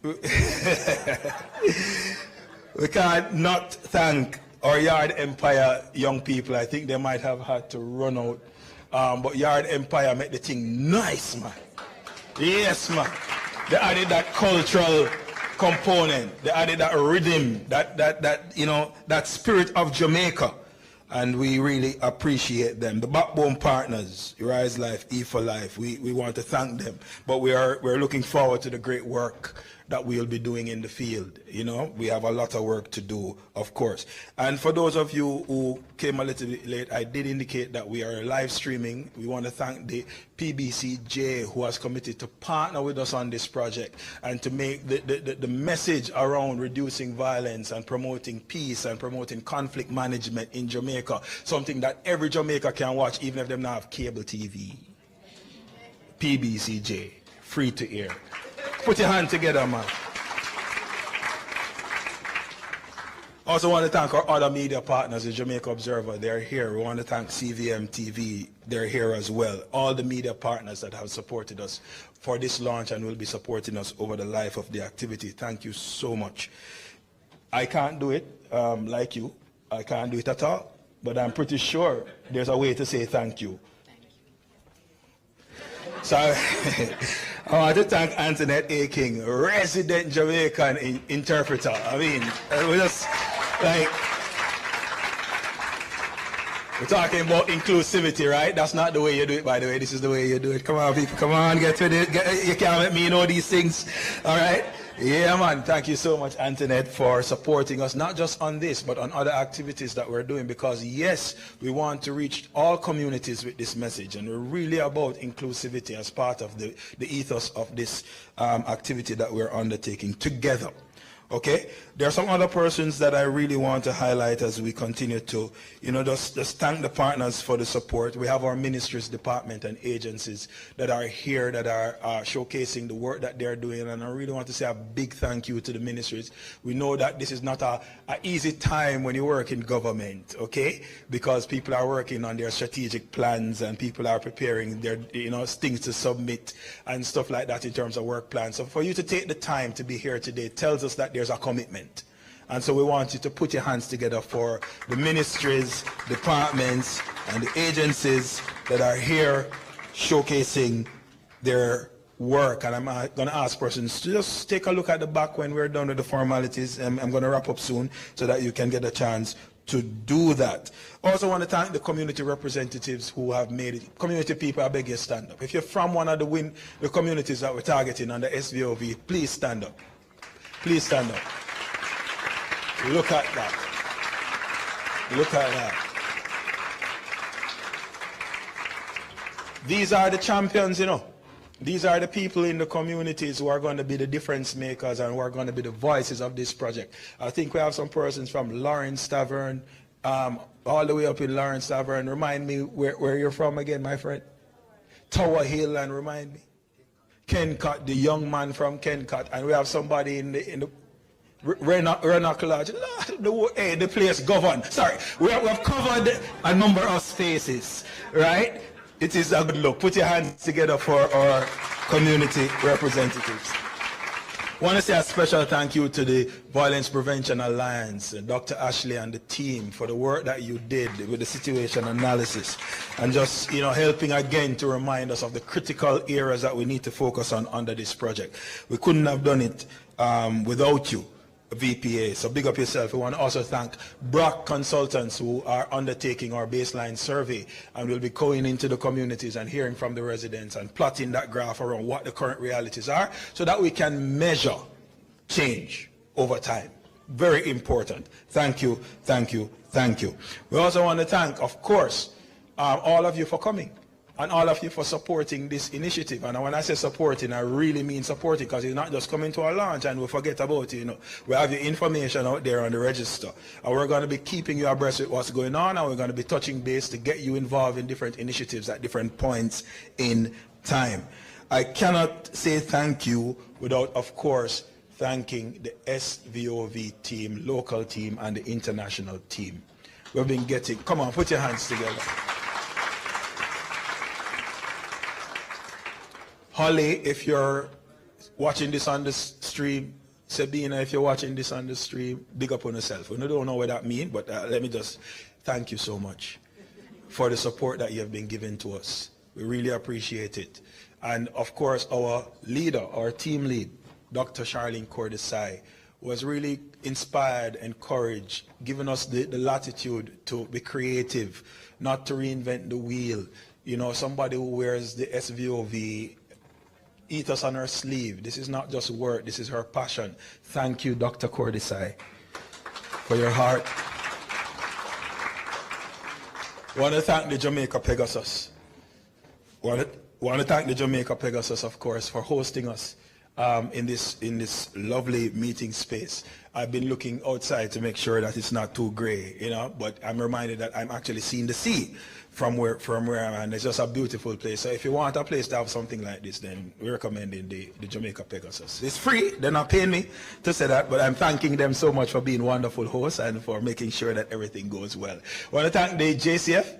we can't not thank our Yard Empire young people. I think they might have had to run out, but Yard Empire made the thing nice, man. Yes, man. They added that cultural component. They added that rhythm, that you know, that spirit of Jamaica, and we really appreciate them. The backbone partners, Rise Life, E for Life. We want to thank them, but we're looking forward to the great work that we'll be doing in the field. You know, we have a lot of work to do, of course. And for those of you who came a little bit late, I did indicate that we are live streaming. We want to thank the PBCJ, who has committed to partner with us on this project and to make the message around reducing violence and promoting peace and promoting conflict management in Jamaica something that every Jamaica can watch, even if they don't have cable TV. PBCJ, free to air. Put your hand together, man. Also want to thank our other media partners, the Jamaica Observer. They're here. We want to thank CVM TV. They're here as well. All the media partners that have supported us for this launch and will be supporting us over the life of the activity. Thank you so much. I can't do it like you. I can't do it at all. But I'm pretty sure there's a way to say thank you. So I want to thank Antoinette A. King, resident Jamaican interpreter. I mean, we just like, we're talking about inclusivity, right? That's not the way you do it, by the way. This is the way you do it. Come on, people. Come on, get with it. You can't let me know these things. All right? Yeah, man. Thank you so much, Antoinette, for supporting us, not just on this, but on other activities that we're doing. Because, yes, we want to reach all communities with this message. And we're really about inclusivity as part of the ethos of this activity that we're undertaking together. Okay, there are some other persons that I really want to highlight as we continue to, just thank the partners for the support. We have our ministries, department, and agencies that are here, that are showcasing the work that they're doing, and I really want to say a big thank you to the ministries. We know that this is not an easy time when you work in government, okay, because people are working on their strategic plans and people are preparing their, things to submit and stuff like that in terms of work plans. So for you to take the time to be here today tells us that there's a commitment. And so we want you to put your hands together for the ministries, departments, and the agencies that are here showcasing their work. And I'm going to ask persons to just take a look at the back when we're done with the formalities. I'm going to wrap up soon so that you can get a chance to do that. Also want to thank the community representatives who have made it. Community people, I beg you, stand up. If you're from one of the communities that we're targeting under SVOV, please stand up. Please stand up. Look at that. Look at that. These are the champions, These are the people in the communities who are going to be the difference makers and who are going to be the voices of this project. I think we have some persons from Lawrence Tavern, all the way up in Lawrence Tavern. Remind me where you're from again, my friend. Tower Hill, and remind me. Kencut, the young man from Kencut, and we have somebody in the Renocolage. The place governed. Sorry, we have covered a number of spaces, right? It is a good look. Put your hands together for our community representatives. I want to say a special thank you to the Violence Prevention Alliance, Dr. Ashley and the team for the work that you did with the situation analysis and just, helping again to remind us of the critical areas that we need to focus on under this project. We couldn't have done it without you, VPA. So big up yourself. We want to also thank Brock Consultants who are undertaking our baseline survey and will be going into the communities and hearing from the residents and plotting that graph around what the current realities are so that we can measure change over time. Very important. Thank you, thank you, thank you. We also want to thank, of course, all of you for coming. And all of you for supporting this initiative. And when I say supporting, I really mean supporting, because it's not just coming to our launch and we forget about it. We have your information out there on the register. And we're going to be keeping you abreast with what's going on, and we're going to be touching base to get you involved in different initiatives at different points in time. I cannot say thank you without, of course, thanking the SVOV team, local team, and the international team. We've been getting, come on, put your hands together. Holly, if you're watching this on the stream, Sabina, if you're watching this on the stream, big up on yourself. We don't know what that means, but let me just thank you so much for the support that you have been giving to us. We really appreciate it. And of course, our leader, our team lead, Dr. Charlene Cordesai, was really inspired, encouraged, giving us the latitude to be creative, not to reinvent the wheel. Somebody who wears the SVOV ethos on her sleeve. This is not just work, this is her passion. Thank you, Dr. Cordesai, for your heart. I want to thank the Jamaica Pegasus. I want to thank the Jamaica Pegasus, of course, for hosting us in this lovely meeting space. I've been looking outside to make sure that it's not too gray, but I'm reminded that I'm actually seeing the sea from where I'm at, and it's just a beautiful place. So if you want a place to have something like this, then we're recommending the Jamaica Pegasus. It's free, they're not paying me to say that, but I'm thanking them so much for being wonderful hosts and for making sure that everything goes well. I want to thank the JCF,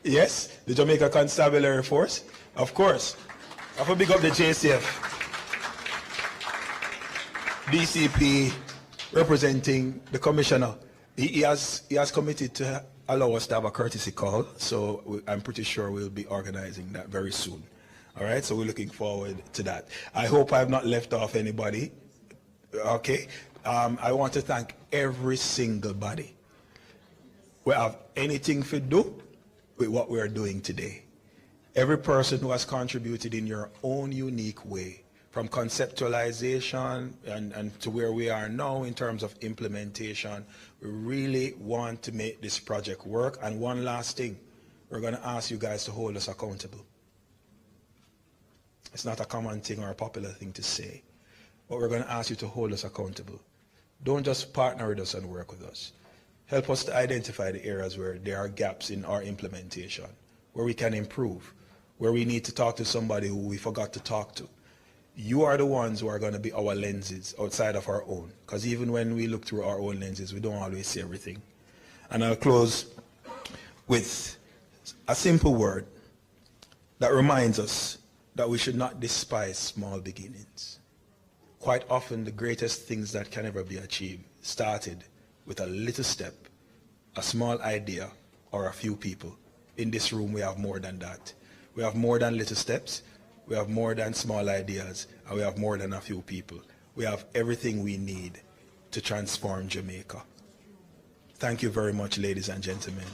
yes, the Jamaica Constabulary Force, of course. I have to big up the JCF. DCP representing the commissioner. He has committed to allow us to have a courtesy call, so I'm pretty sure we'll be organizing that very soon. All right, so we're looking forward to that. I hope I have not left off anybody. Okay, I want to thank every single body. We have anything to do with what we are doing today. Every person who has contributed in your own unique way, from conceptualization and to where we are now in terms of implementation. We really want to make this project work. And one last thing, we're going to ask you guys to hold us accountable. It's not a common thing or a popular thing to say, but we're going to ask you to hold us accountable. Don't just partner with us and work with us. Help us to identify the areas where there are gaps in our implementation, where we can improve, where we need to talk to somebody who we forgot to talk to. You are the ones who are going to be our lenses outside of our own, because even when we look through our own lenses, we don't always see everything. And I'll close with a simple word that reminds us that we should not despise small beginnings. Quite often, the greatest things that can ever be achieved started with a little step, a small idea, or a few people. In this room, we have more than that. We have more than little steps. We have more than small ideas, and we have more than a few people. We have everything we need to transform Jamaica. Thank you very much, ladies and gentlemen.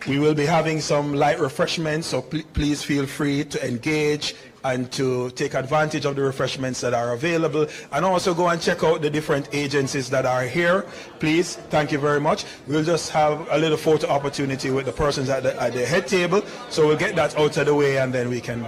We will be having some light refreshments, so please feel free to engage and to take advantage of the refreshments that are available, and also go and check out the different agencies that are here. Please, thank you very much. We'll just have a little photo opportunity with the persons at the head table, so we'll get that out of the way and then we can